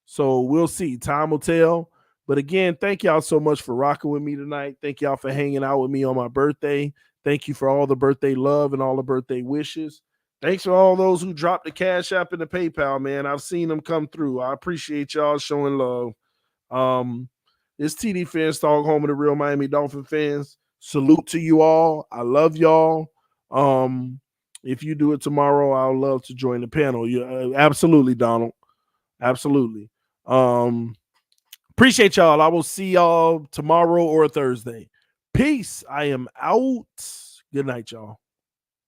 So we'll see. Time will tell. But again, thank y'all so much for rocking with me tonight. Thank y'all for hanging out with me on my birthday. Thank you for all the birthday love and all the birthday wishes. Thanks for all those who dropped the Cash App and the PayPal, man. I've seen them come through. I appreciate y'all showing love. It's TDPHINSTALK, home of the real Miami Dolphin fans. Salute to you all. I love y'all. If you do it tomorrow, I'll love to join the panel. Absolutely, Donald. Absolutely. Appreciate y'all. I will see y'all tomorrow or Thursday. Peace. I am out. Good night, y'all.